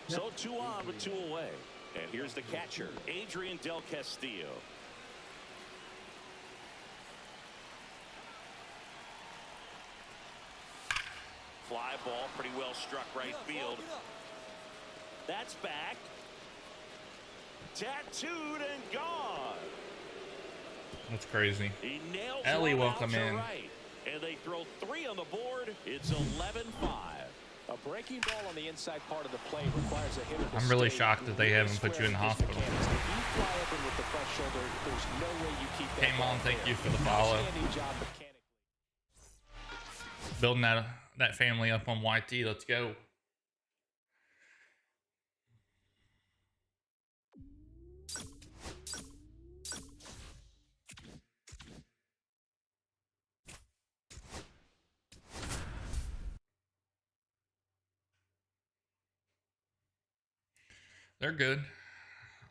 So 2 on with 2 away. And here's the catcher, Adrian Del Castillo. Fly ball, pretty well struck right field. That's back. Tattooed and gone. That's crazy. He nails Ellie, one welcome out to in. right. And they throw 3 on the board. It's 11-5. A breaking ball on the inside part of the plate requires a hitter to I'm really stay shocked that they really haven't put you in the square with his hospital. mechanics. If you fly open with the front shoulder, there's no way you keep that Hey, ball Mom, thank there. you for the follow. Outstanding job mechanically. Building that family up on YT. Let's go. They're good.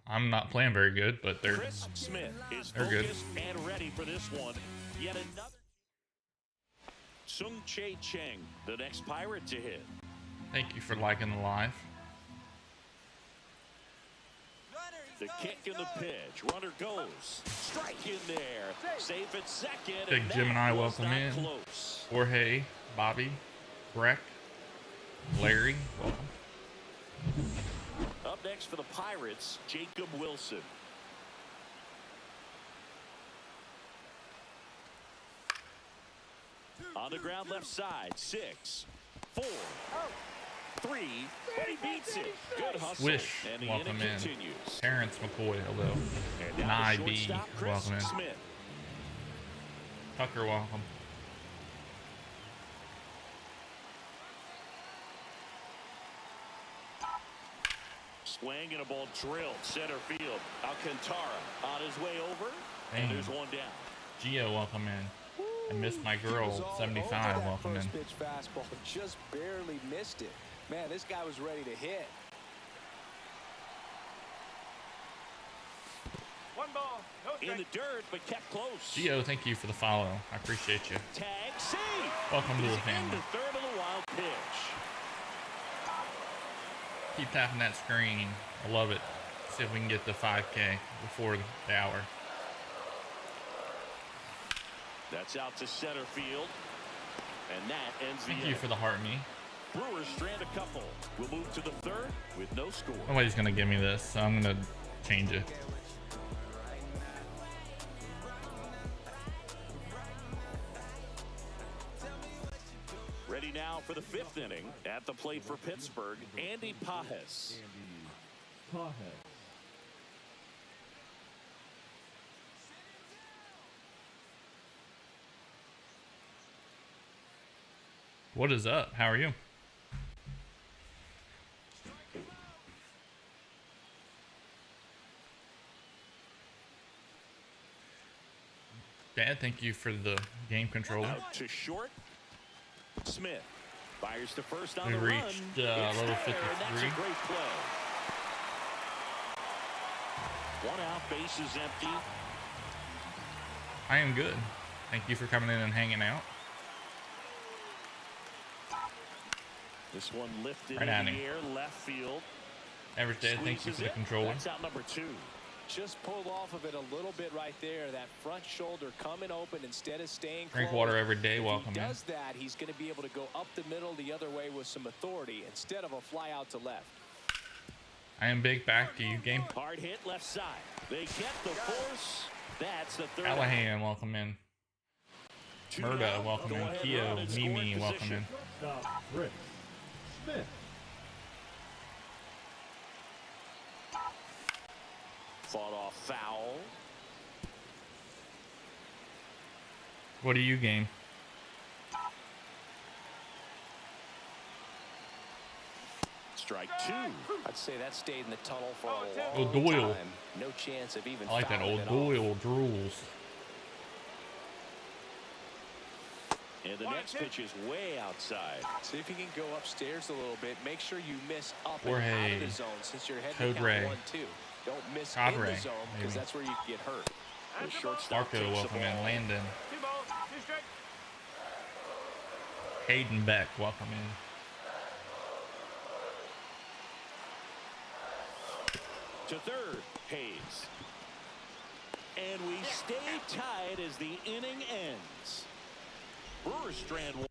I'm not playing very good, but Chris Smith is they're good. focused and ready for this one. Yet another. Sung Chae Cheng, the next Pirate to hit. Thank you for liking the live. The kick and the pitch. Runner goes. Strike in there. Safe at second. Big and Gemini, that was welcome not in. Close. Jorge, Bobby, Breck, Larry, welcome. Up next for the Pirates, Jacob Wilson. On the ground left side, 6, 4, 3, but he beats it. Good hustle. Wish, and the welcome inning in. continues. Terrence McCoy, hello. And down Nye to B, shortstop, Chris welcome in. Smith. Tucker, welcome. Swing and a ball drilled center field. Alcantara on his way over, Dang. and there's one down. Gio, welcome in. I missed my He was girl, all 75, over that welcome in. first pitch fastball, just barely missed it. Man, this guy was ready to hit. One ball, no In the dirt, but kept close. Gio, thank you for the follow. I appreciate you. Tag, save. Welcome to He's the family. in the third of the wild pitch. Keep tapping that screen. I love it. See if we can get the 5K before the hour. That's out to center field. And that ends the Thank you inning. for the heart me. Brewers strand a couple. We'll move to the third with no score. Nobody's going to give me this, so I'm going to change it. Ready now for the fifth inning. At the plate for Pittsburgh, Andy Pajes. Pajes. What is up? How are you? Dad, thank you for the game controller. Out to short. Smith fires to first on We the reached run. It's level there, and that's 53. a great play. One out, bases empty. I am good. Thank you for coming in and hanging out. This one lifted Right in at the him. air, left field. Average Dad, thank you Squeezes for the it. controller. That's out number 2. Just pulled off of it a little bit right there. That front shoulder coming open instead of staying Drink closed. water every day. If Welcome he in. does that, he's going to be able to go up the middle the other way with some authority instead of a fly out to left. I am big. Back to you. Game. Hard hit left side. They get the force. That's the third. Allahan, welcome in. Two Murda, down. welcome Go in. ahead Keo, run in scoring Mimi, welcome position. in. Stop. Chris Smith. Fought off foul. What are you, game? Strike 2. I'd say that stayed in the tunnel for a Oh, long Doyle. time. No chance of even I like that fouling old it off. Doyle drools. And the next pitch is way outside. See if you can go upstairs a little bit. Make sure you miss up Jorge. and out of the zone since you're heading Code to Ray. count 1-2. Don't miss in Cadre, the zone maybe. because that's where you can get hurt. The shortstop Marco, takes the welcome in. ball. Landon. 2 balls, 2 strikes. Hayden Beck, welcome in. To third, Hayes. And we stay tied as the inning ends. Brewers strand one.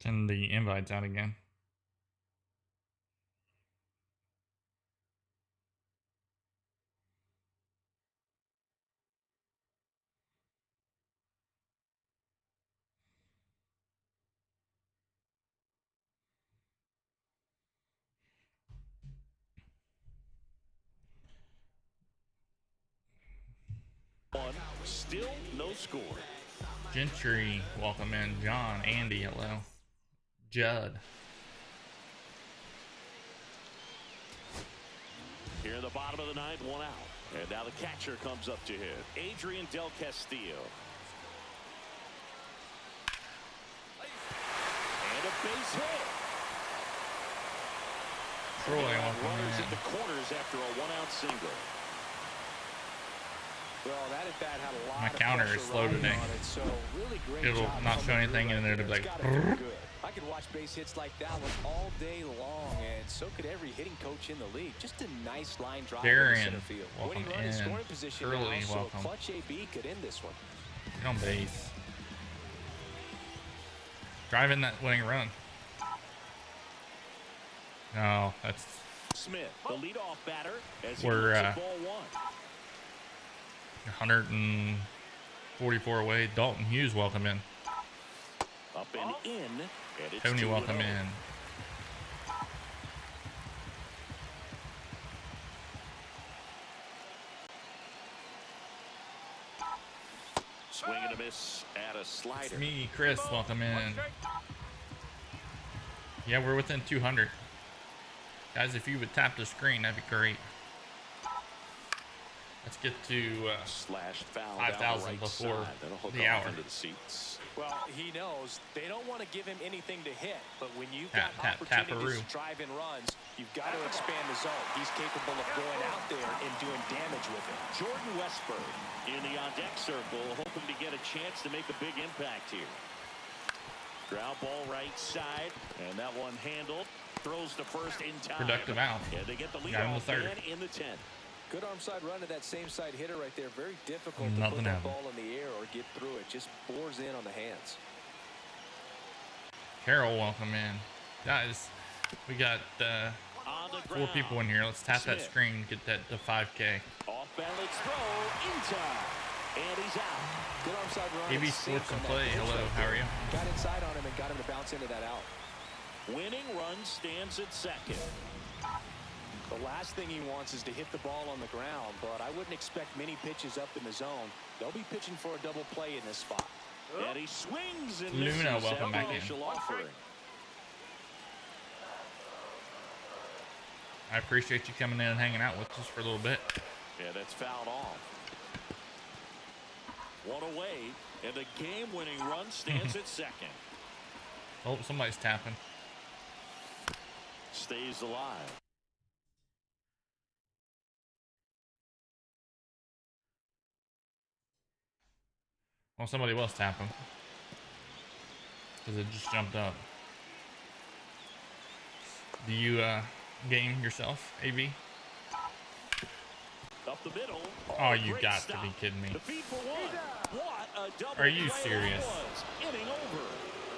Send the invites out again. One, still no score. Gentry, welcome in. John, Andy, hello. Judd. Here in the bottom of the ninth, one out. And now the catcher comes up to hit. Adrian Del Castillo. And a base hit. Troy, welcome Runners in. at the corners after a one-out single. Well, that at bat had a lot My of counter pressure is slow riding today. on it, so really great It'll job not coming show anything through and right then it'll be there. like, It's gotta feel good. I could watch base hits like that one all day long, and so could every hitting coach in the league. Just a nice line drive in the Darren, center field. welcome Winning run in in. scoring position Curly, now, so welcome. a clutch AB could end this one. Get on base. Driving that winning run. No, that's Smith, the leadoff batter, as We're, he looks at ball one. 144 away. Dalton Hughes, welcome in. Up and in, and it's Tony, 2-0. welcome in. Swing and a miss at a slider. It's me, Chris, welcome in. One strike. Yeah, we're within 200. Guys, if you would tap the screen, that'd be great. Let's get to Slashed foul 5,000 down the right before side. That'll hook the off hour. into the seats. Well, he knows they don't want to give him anything to hit, but when you've Tap, got tap, opportunities taparoo. to drive in runs, you've got to expand the zone. He's capable of going out there and doing damage with it. Jordan Westburg in the on-deck circle, hoping to get a chance to make a big impact here. Ground ball right side, and that one handled. Throws to first in time. Productive out. And they get the lead Got him to off third. man in the 10th. Good arm side run to that same side hitter right there. Very difficult to Nothing put that happened. ball in the air or get through it. Just bores in on the hands. Carol, welcome in. Guys, we got On the 4 ground. people in here. Let's tap that Smith. screen, get that to 5K. Off balance throw in time. And he's out. Good arm side run. AB and sink Sports on and that Play, pitch hello, right how are there. you? Got inside on him and got him to bounce into that out. Winning run stands at second. The last thing he wants is to hit the ball on the ground, but I wouldn't expect many pitches up in the zone. They'll be pitching for a double play in this spot. And he swings and Luna, misses welcome at back the in. initial offering. I appreciate you coming in and hanging out with us for a little bit. Yeah, that's fouled off. One away, and the game-winning run stands at second. Oh, somebody's tapping. Stays alive. Well, somebody was tapping. Because it just jumped up. Do you game yourself, AB? Up the middle. Oh, you great got stop. to be kidding me. The feed for one. What a double Are you play serious? that was. Inning over.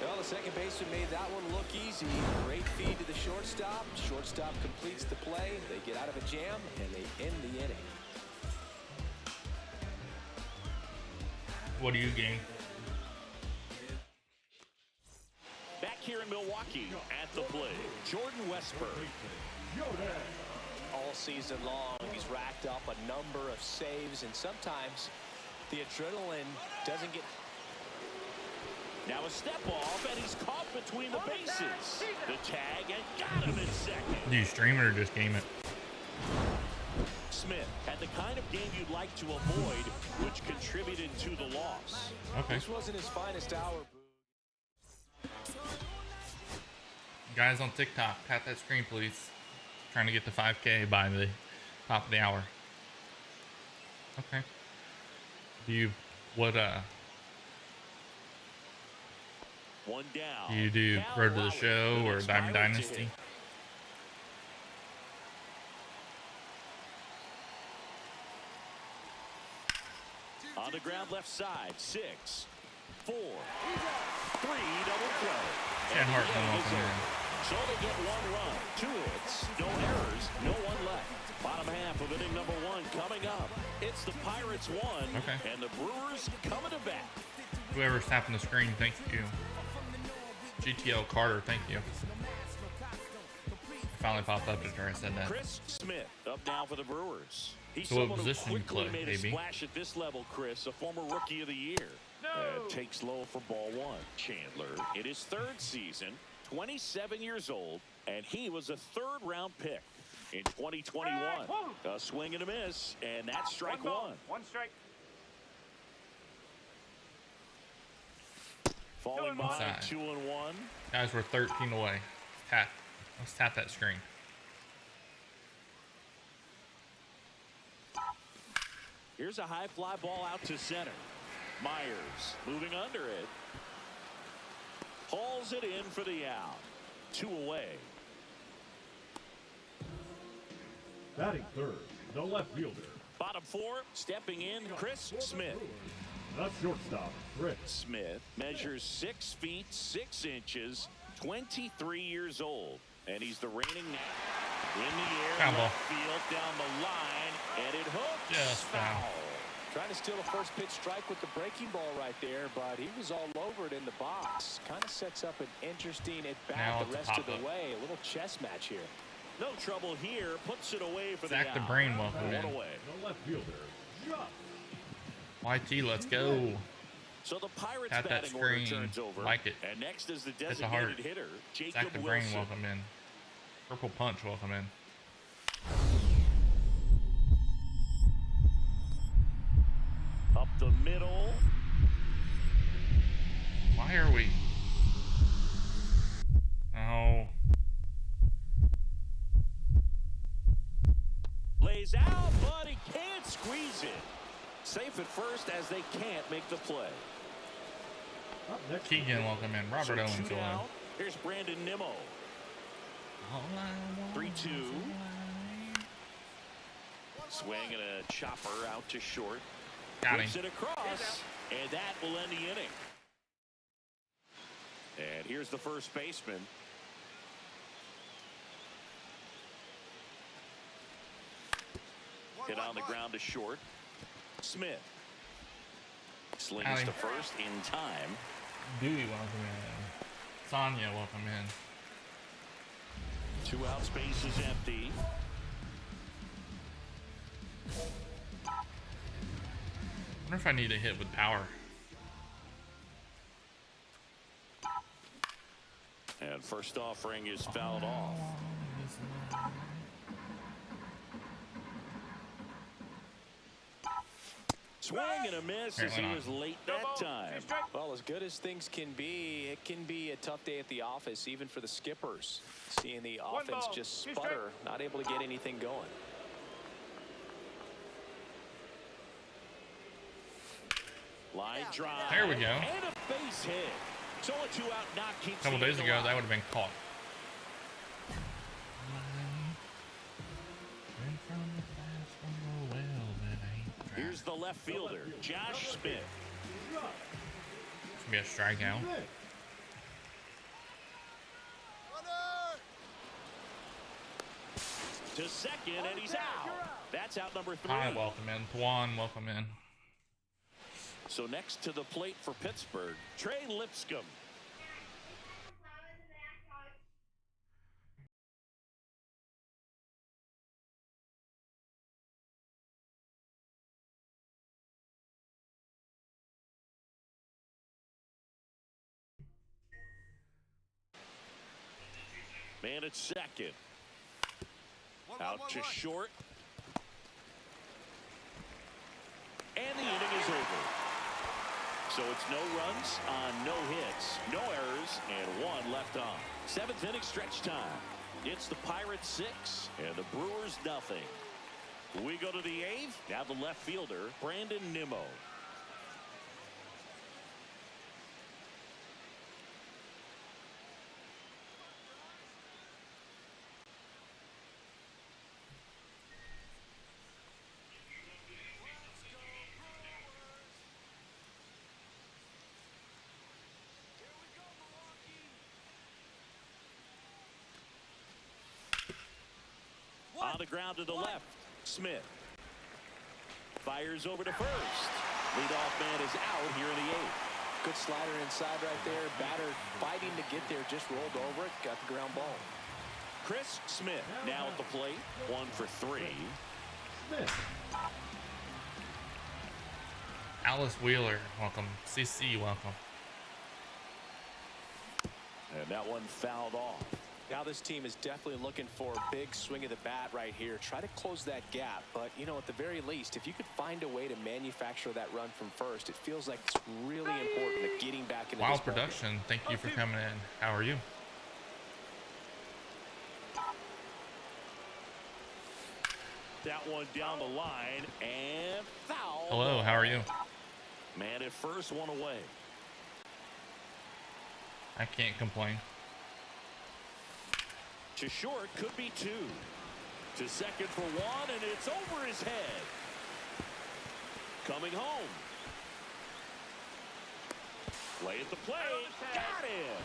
Well, the second baseman made that one look easy. Great feed to the shortstop. Shortstop completes the play. They get out of a jam, and they end the inning. What do you game? Back here in Milwaukee at the plate, Jordan Westburg. All season long, he's racked up a number of saves, and sometimes the adrenaline doesn't get... Now a step off, and he's caught between the bases. The tag, and got him in second. Do you stream it or just game it? Smith had the kind of game you'd like to avoid, which contributed to the loss. Okay. This wasn't his finest hour. Guys on TikTok, tap that screen, please. Trying to get to 5K by the top of the hour. Okay. Do you, what, One down. do you do Cal Road to the Raleigh, Show the or next Diamond Pirate to Dynasty? hit. On the ground left side, 6, 4, 3, double play. Chad And the Hartman, inning is welcome in. over. So they get 1 run, 2 hits, no errors, no one left. Bottom half of inning number 1 coming up. It's the Pirates 1, Okay. and the Brewers coming to bat. Whoever's tapping the screen, thank you. GTL Carter, thank you. finally popped up after I said that. Chris Smith up now for the Brewers. He's So what someone who position you quickly play, made a AB? splash at this level, Chris, a former Rookie of the Year. No. Takes low for ball one. Chandler in his third season, 27 years old, and he was a third-round pick in 2021. A swing and a miss, and that's strike one. One strike. Falling behind Inside. 2-1. Guys, we're 13 away. Let's tap that screen. Here's a high fly ball out to center. Myers moving under it. Hauls it in for the out. 2 away. Batting third, the left fielder. Bottom 4, stepping in, Chris Smith. The shortstop, Chris. Smith measures 6 feet 6 inches, 23 years old, and he's the reigning in the air, Foul ball. left field down the line, and it hooks. Just foul. Trying to steal a first pitch strike with the breaking ball right there, but he was all over it in the box. Kind of sets up an interesting at Now bat it's the a rest of the pop-up. way. A little chess match here. No trouble here, puts it away for Zach the the out. Brain, welcome 1 in. away. The left fielder, Josh. YT, let's go. So the Pirates Tap that batting order screen. turns over. Like it. And next is the Hit the heart. designated hitter, Jacob Zach the Brain, Wilson. welcome in. Purple Punch, welcome in. Up the middle. Why are we? Oh. Lays out, but he can't squeeze it. Safe at first as they can't make the play. Up next, Keegan, welcome in. Robert So Owens, 2 welcome in. down. Here's Brandon Nimmo. 3-2. Swing and a chopper out to short. Got Whips him. it across, and that will end the inning. And here's the first baseman. Hit on the ground to short. Smith slings Alley. to first in time. Dewey, welcome in. Sonya, welcome in. 2 out, space is empty. Wonder if I need to hit with power. And first offering is fouled off. Swing and a miss as he Apparently was late that time. Well, as good as things can be, it can be a tough day at the office, even for the skippers. Seeing the offense ball, just 2 sputter, not able to get anything going. Line drive. There we go. And a base hit. So a 2 out knock keeps A couple the days inning ago, alive. that would have been caught. Here's the left fielder, Josh Smith. It's gonna be a strikeout. Smith. To second, and he's out. That's out number 3. Hi, welcome in. Tuan, welcome in. So next to the plate for Pittsburgh, Trey Lipscomb. Man at second. Out to short. And the inning is over. So it's no runs on no hits, no errors, and 1 left on. 7th inning stretch time. It's the Pirates 6 and the Brewers nothing. We go to the 8th. Now the left fielder, Brandon Nimmo. On the ground to the left, Smith fires over to first. Leadoff man is out here in the 8th. Good slider inside right there. Batter fighting to get there, just rolled over it, got the ground ball. Chris Smith now at the plate, 1 for 3. Smith. Alice Wheeler, welcome. CC, welcome. And that one fouled off. Now this team is definitely looking for a big swing of the bat right here. Try to close that gap. But, you know, at the very least, if you could find a way to manufacture that run from first, it feels like it's really important at getting back into Wild this ballgame. Production, thank you for coming in. How are you? That one down the line and foul. Hello, how are you? Man at first, one away. I can't complain. To short, could be 2. To second for 1, and it's over his head. Coming home. Play at the plate. Got it.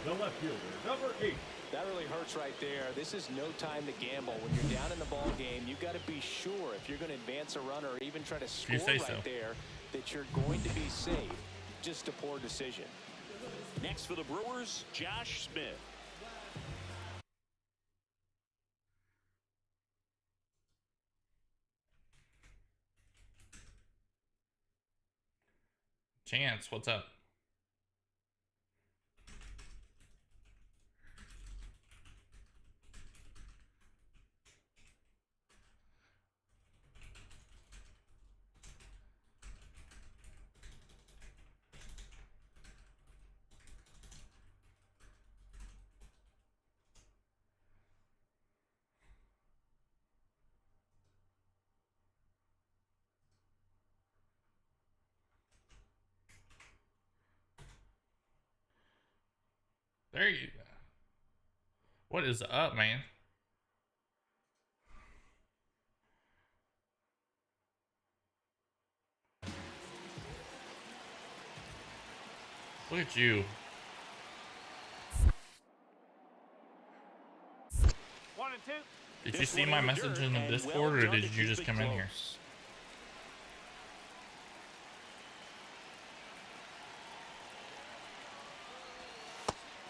The left fielder, number 8. That really hurts right there. This is no time to gamble. When you're down in the ball game, you've got to be sure if you're going to advance a run or even try to score right there that you're going to be safe. Just a poor decision. Next for the Brewers, Josh Smith. Chance, what's up? There you go. What is up, man? Look at you. 1 and 2. Did you see my message in the Discord, or did you just come in here?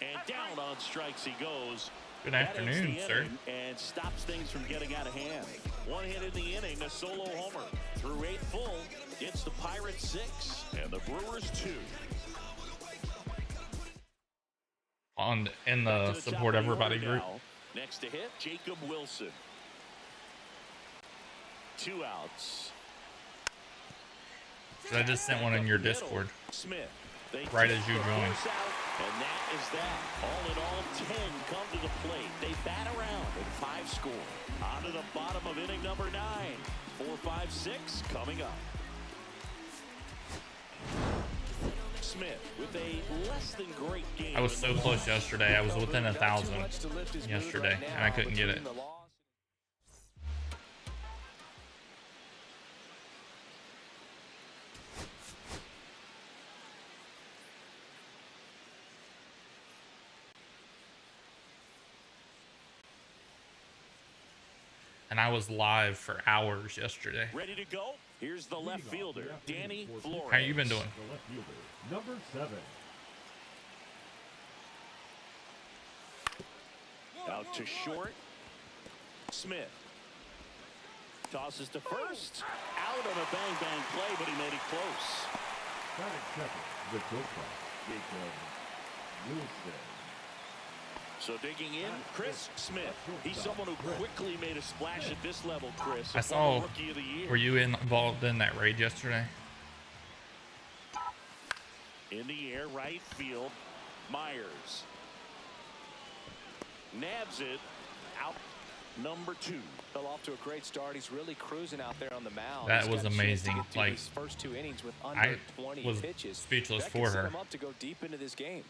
And down on strikes he goes. Good afternoon, sir. And stops things from getting out of hand. 1 hit in the inning, a solo homer. Through 8 full, it's the Pirates 6 and the Brewers 2. In the support everybody group. Next to hit, Jacob Wilson. 2 outs. So I just sent one in your Discord. Smith. Right as you joined. And that is that. All in all, 10 come to the plate. They bat around and 5 score. On to the bottom of inning number 9. 4, 5, 6 coming up. Smith with a less than great game. I was so close yesterday. I was within 1,000 yesterday, and I couldn't get it. And I was live for hours yesterday. Ready to go? Here's the left fielder, Danny Flores. How you been doing? The left fielder, number 7. Out to short. Smith. Tosses to first. Out on a bang-bang play, but he made it close. Batting second, the shortstop, Jacob Wilson. So digging in, Chris Smith. He's someone who quickly made a splash at this level, Chris. I saw, Rookie of the year. were you involved in that raid yesterday? In the air, right field. Myers. Nabs it. Out number 2. Fell off to a great start. He's really cruising out there on the mound. That was amazing. Like Like, first 2 innings with under I 20 was pitches. speechless That for could set her. him up to go deep into this game.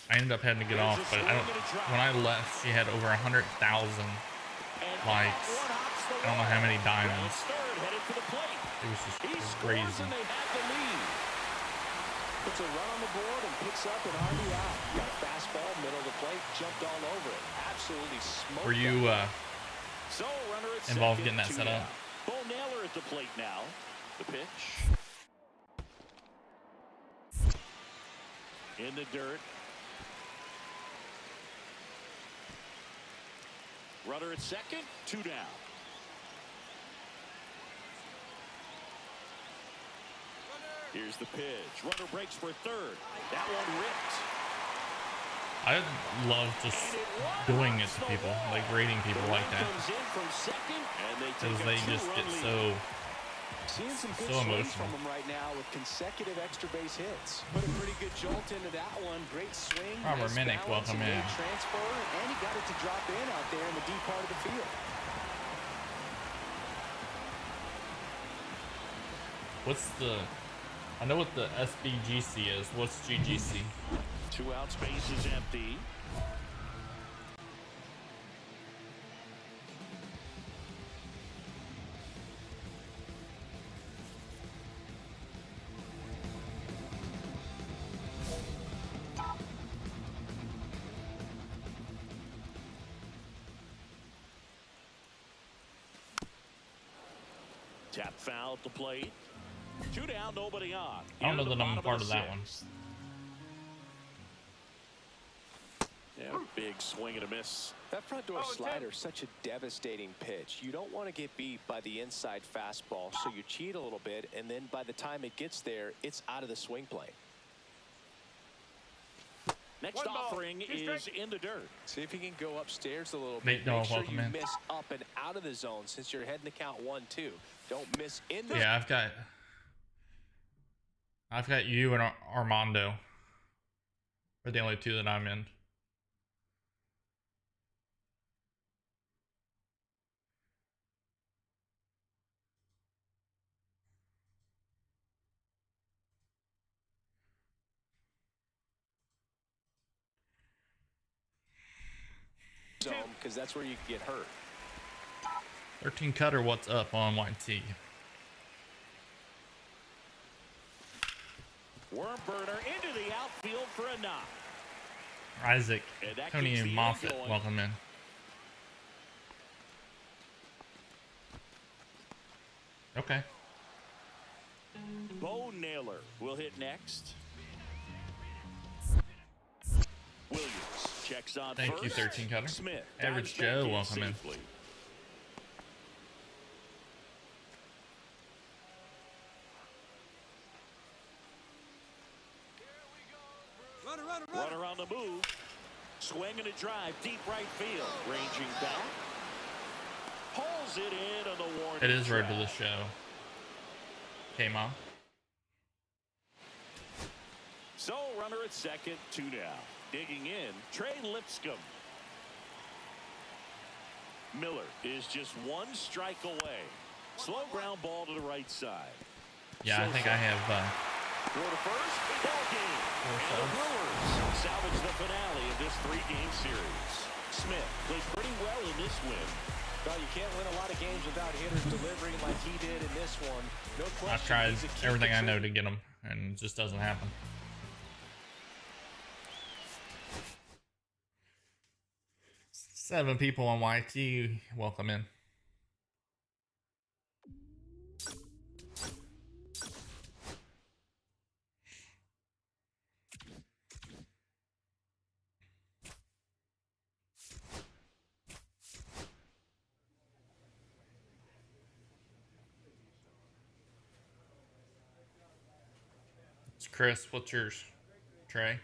I ended up having to get off, but when I left, she had over 100,000 likes. I don't know how many diamonds. It was just crazy. Puts a run on the board and picks up an RBI. Got a fastball, middle of the plate, jumped all over it. Absolutely smoked. Were you so runner at involved second, getting that set up? Bo Naylor at the plate now. The pitch. in the dirt. Runner at second, 2 down. Here's the pitch. Runner breaks for third. That one ripped. I love just doing it to people, like rating people like that, because they just get so Seeing some good so swing emotional. from him right now with consecutive extra base hits. Put a pretty good jolt into that one. Great swing. Robert nice Minnick, balance, welcome and in. great transfer, and he got it to drop in out there in the deep part of the field. What's the? I know what the SBGC is. What's GGC? 2 outs, base is empty. Tap foul at the plate. 2 down, nobody on. I don't know Here in that the I'm a bottom part of of the that one. 6th. Yeah, big swing and a miss. That front door Oh, slider is such a devastating pitch. You don't want to get beat by the inside fastball, so you cheat a little bit, and then by the time it gets there, it's out of the swing plane. Next 1 ball, offering 2 is strikes. in the dirt. See if you can go upstairs a little Nate bit. Dole, Make sure welcome you in. miss up and out of the zone since you're heading to count 1-2. Don't miss in the Yeah, I've got you and Armando. Are the only 2 that I'm in. zone because that's where you can get hurt. 13 Cutter, what's up on YT? Worm burner into the outfield for a knock. Isaac, And that Tony keeps the Moffat, inning going. welcome in. Okay. Bo Naylor will hit next. Williams checks on Thank first. you, 13 Cutter. Smith Average dives back Joe, in welcome in. safely. Runner on the move. Swing and a drive, deep right field. Ranging back. Pulls it in on the warning It is Road to track. the Show. Came on. So runner at second, 2 down. Digging in, Trey Lipscomb. Miller is just 1 strike away. Slow ground ball to the right side. Yeah, I think I have Throw to first, ball game. And the Brewers salvage the finale of this 3-game series. Smith played pretty well in this win. Well, you can't win a lot of games without hitters delivering like he did in this one. No question. I've tried he's a key everything I know contributor. to get them, and it just doesn't happen. Seven people on YT, welcome in. It's Chris, what's yours? Trey?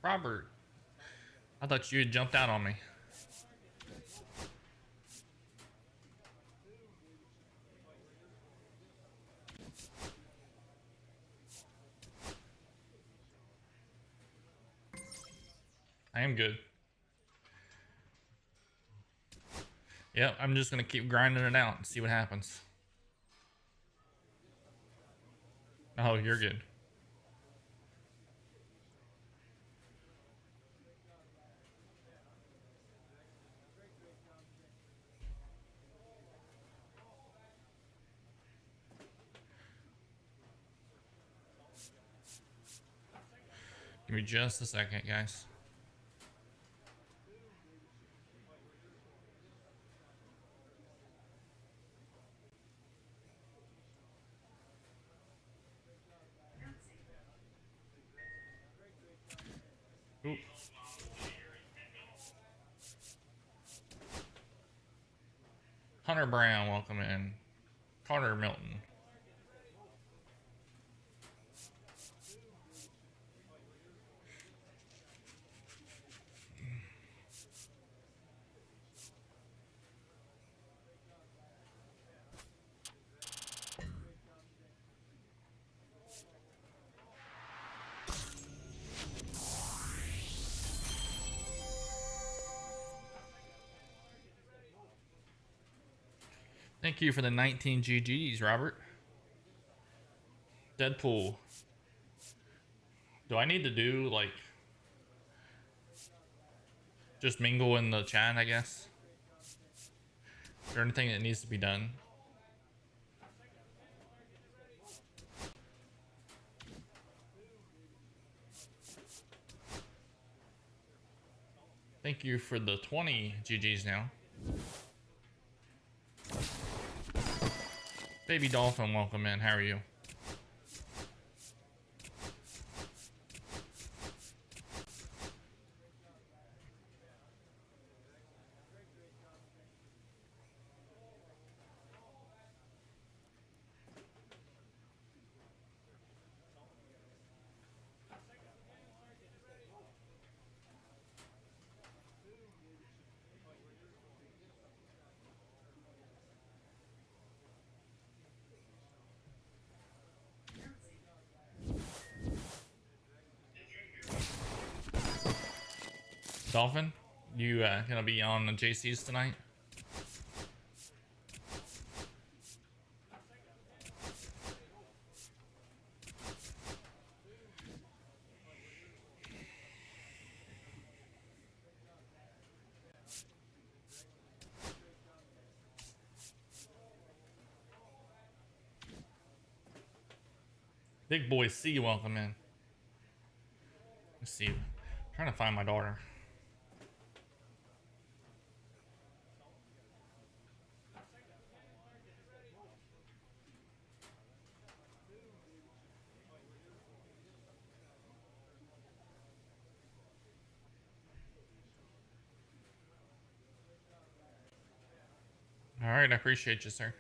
Robert, I thought you had jumped out on me. I am good. Yep, I'm just gonna keep grinding it out and see what happens. Oh, you're good. Give me just a second, guys. Oop. Hunter Brown, welcome in. Carter Milton. Thank you for the 19 GGs, Robert. Deadpool. Do I need to do, like, just mingle in the chat, I guess? Is there anything that needs to be done? Thank you for the 20 GGs now. Baby Dolphin, welcome in. How are you? Dolphin, you gonna be on the JCs tonight? Big boy C, welcome in. Let's see. I'm trying to find my daughter. All right, I appreciate you, sir.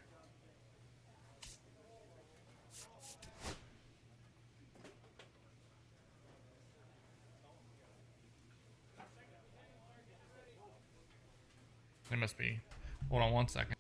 It must be. Hold on one second.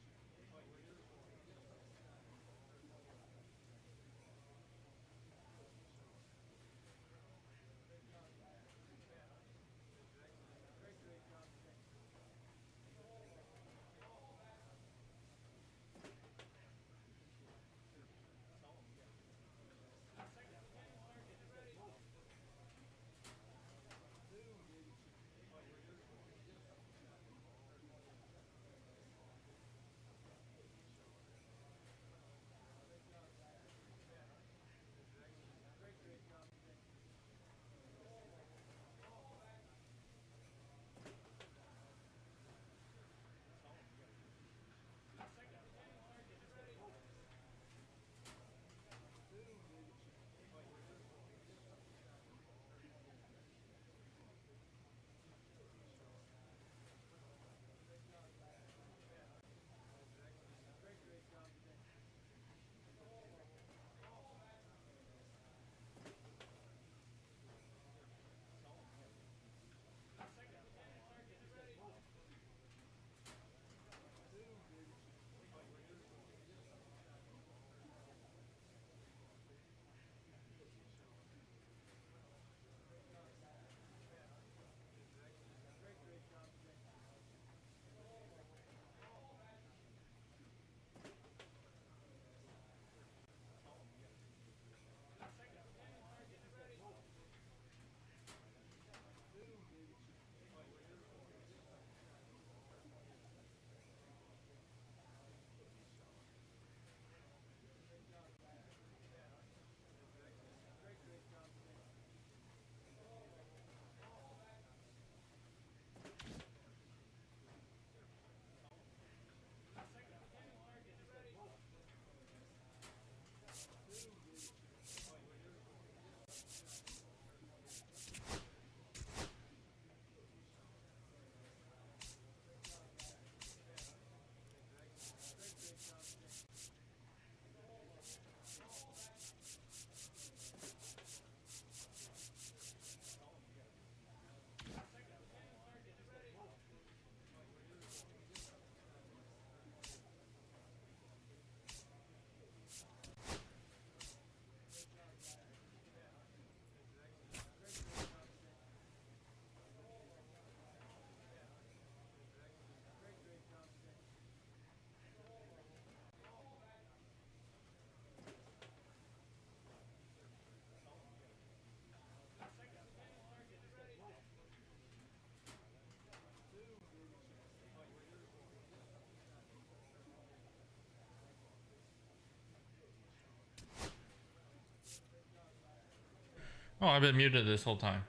Oh, I've been muted this whole time.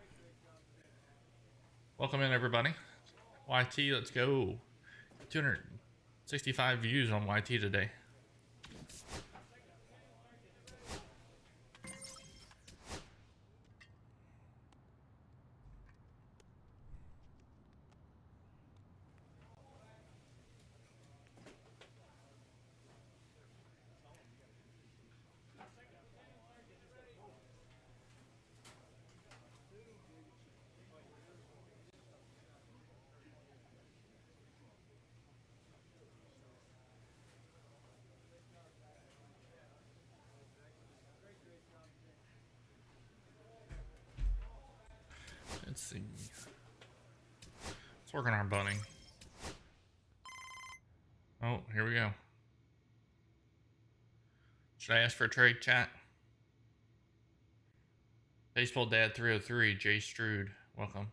Welcome in, everybody. YT, let's go. 265 views on YT today. Let's see. Let's work on our bunting. Oh, here we go. Should I ask for a trade, chat? Baseball Dad 303, Jay Strood. Welcome.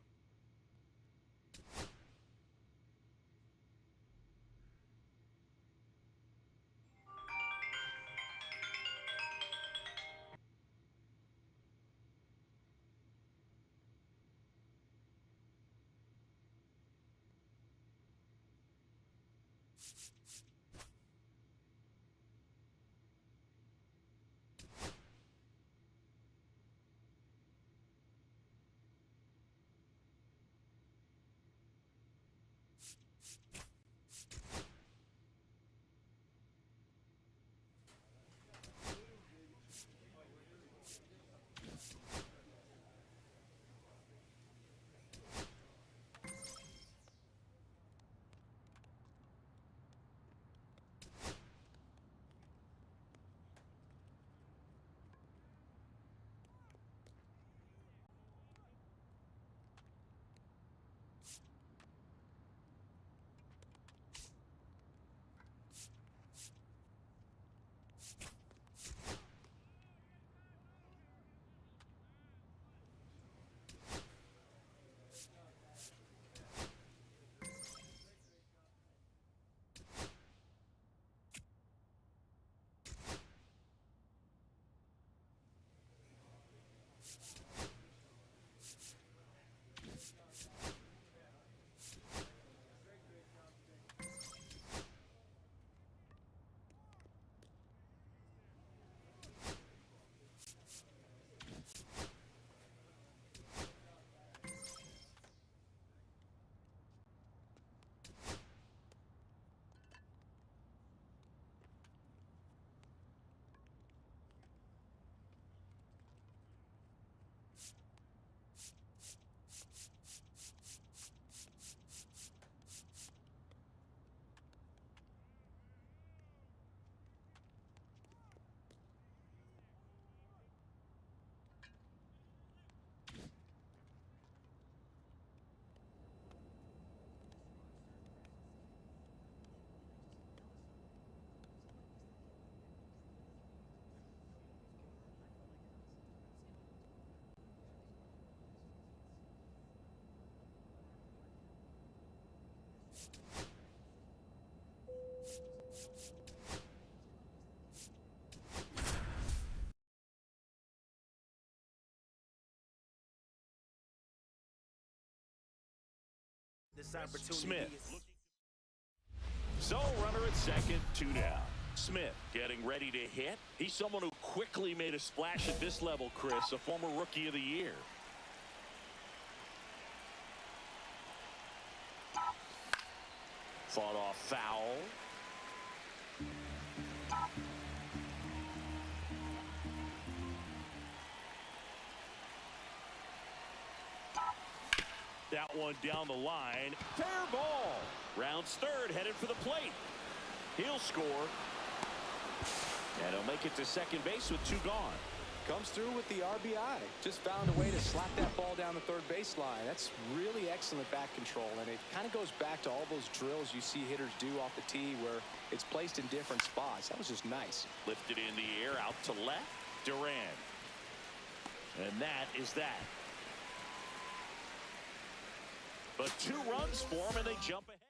Smith. Zone runner at second, 2 down. Smith getting ready to hit. He's someone who quickly made a splash at this level, Chris, a former Rookie of the Year. Fought off foul. That one down the line. Fair ball. Rounds third, headed for the plate. He'll score. And he'll make it to second base with 2 gone. Comes through with the RBI. Just found a way to slap that ball down the third baseline. That's really excellent bat control, and it kind of goes back to all those drills you see hitters do off the tee where it's placed in different spots. That was just nice. Lifted in the air, out to left. Duran. And that is that. But 2 runs for him, and they jump ahead.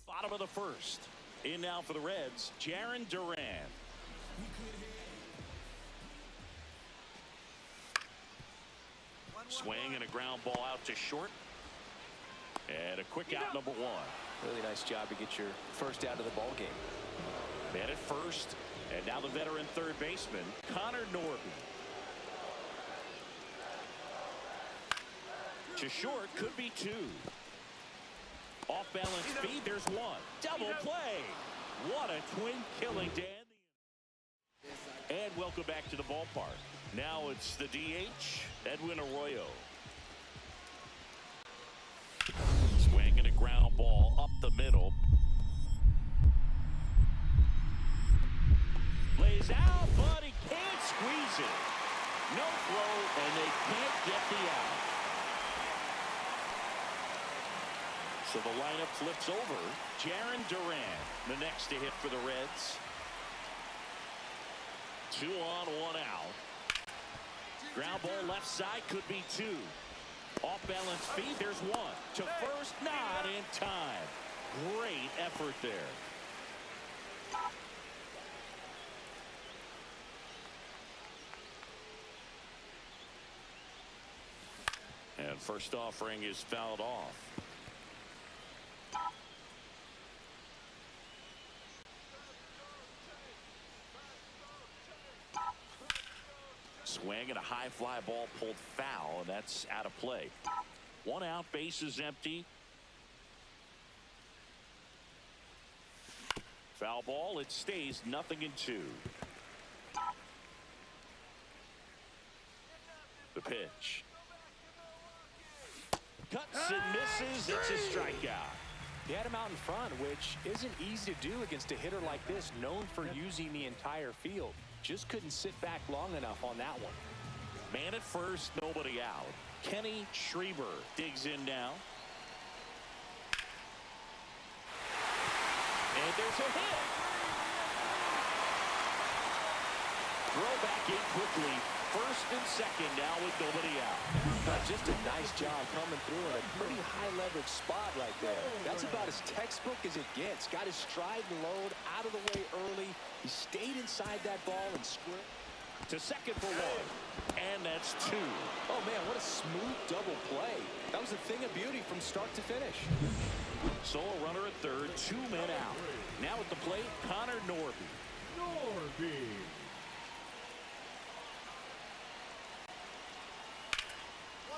Bottom of the first. In now for the Reds, Jarren Duran. Swing and a ground ball out to short. And a quick out, number one. Really nice job to get your first out of the ball game. Man at first. And now the veteran third baseman, Connor Norby. To short, could be two. Off balance speed, there's one. Double play. What a twin killing, Dan. And welcome back to the ballpark. Now it's the DH, Edwin Arroyo. Swinging a ground ball up the middle. Lays out, but he can't squeeze it. No flow, and they can't get the out. So the lineup flips over. Jarren Duran, the next to hit for the Reds. 2 on, 1 out. Ground ball left side, could be two. Off balance feed, there's one. To first, not in time. Great effort there. And first offering is fouled off. Swing and a high fly ball pulled foul, and that's out of play. 1 out, bases empty. Foul ball, it stays 0-2. The pitch. Cuts and misses. It's a strikeout. He had him out in front, which isn't easy to do against a hitter like this, known for using the entire field. Just couldn't sit back long enough on that one. Man at first, nobody out. Kenny Schreiber digs in now. And there's a hit. Throw back in quickly. First and second now with nobody out. Just a nice job coming through in a pretty high leverage spot right there. That's about as textbook as it gets. Got his stride and load out of the way early. He stayed inside that ball and square. To second for one. And that's two. Oh, man, what a smooth double play. That was a thing of beauty from start to finish. So a runner at third, 2 men out. Now at the plate, Connor Norby. Norby.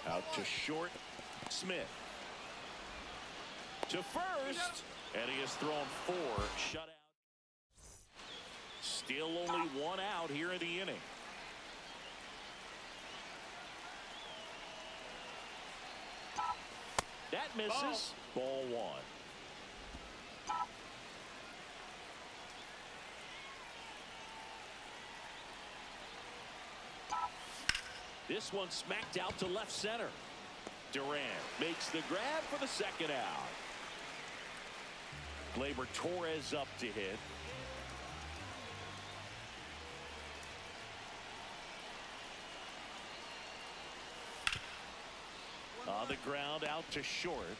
Out to short, Smith. To first, and he has thrown 4 shutout. Still only 1 out here in the inning. That misses. Ball 1. This one smacked out to left center. Duran makes the grab for the second out. Gleyber Torres up to hit. On the ground, out to short.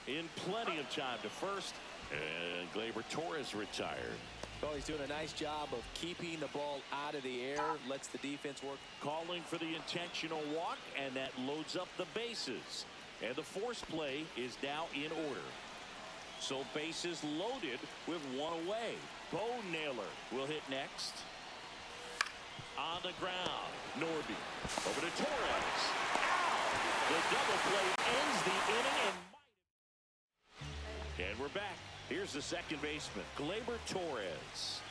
In plenty of time to first. And Gleyber Torres retired. Oh, he's doing a nice job of keeping the ball out of the air. Lets the defense work. Calling for the intentional walk, and that loads up the bases. And the force play is now in order. So bases loaded with 1 away. Bo Naylor will hit next. On the ground, Norby over to Torres. The double play ends the inning, and we're back. Here's the second baseman, Gleyber Torres.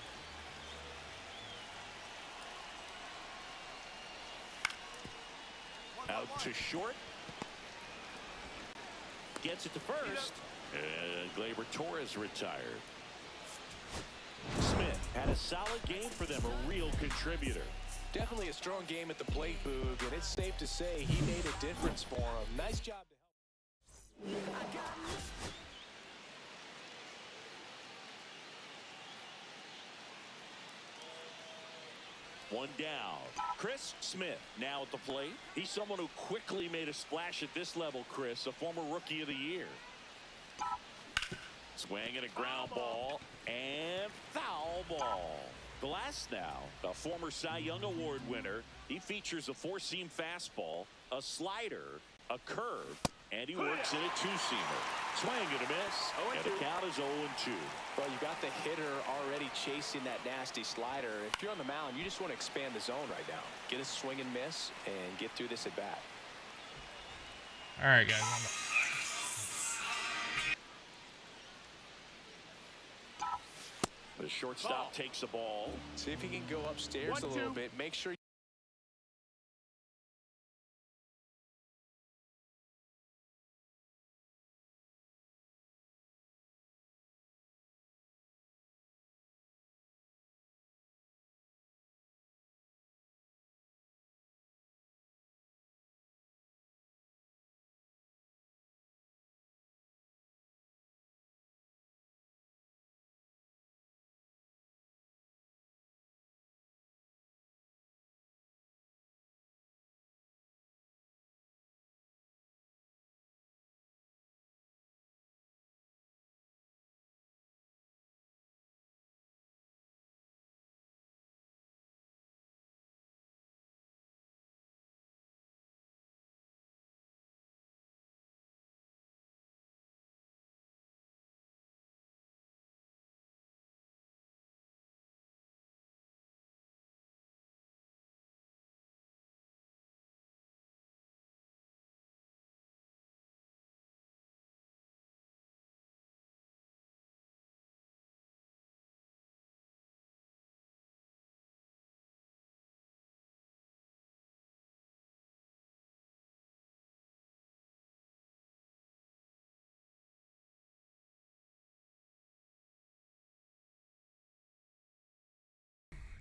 Out to short. Gets it to first. And Gleyber Torres retired. Smith had a solid game for them, a real contributor. Definitely a strong game at the plate, Boog, and it's safe to say he made a difference for him. Nice job to help. One down. Chris Smith now at the plate. He's someone who quickly made a splash at this level, Chris, a former Rookie of the Year. Swing and a ground ball, and foul ball. Glass now, a former Cy Young Award winner. He features a 4-seam fastball A slider, a curve, and he works in a two-seamer. Swing and a miss, and the count is 0-2. Well, you got the hitter already chasing that nasty slider. If you're on the mound, you just want to expand the zone right now. Get a swing and miss and get through this at bat. All right, guys. The shortstop takes the ball. See if he can go upstairs a little bit. Make sure.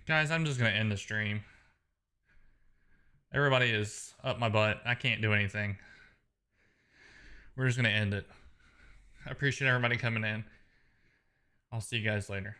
Guys, I'm just going to end the stream. Everybody is up my butt. I can't do anything. We're just going to end it. I appreciate everybody coming in. I'll see you guys later.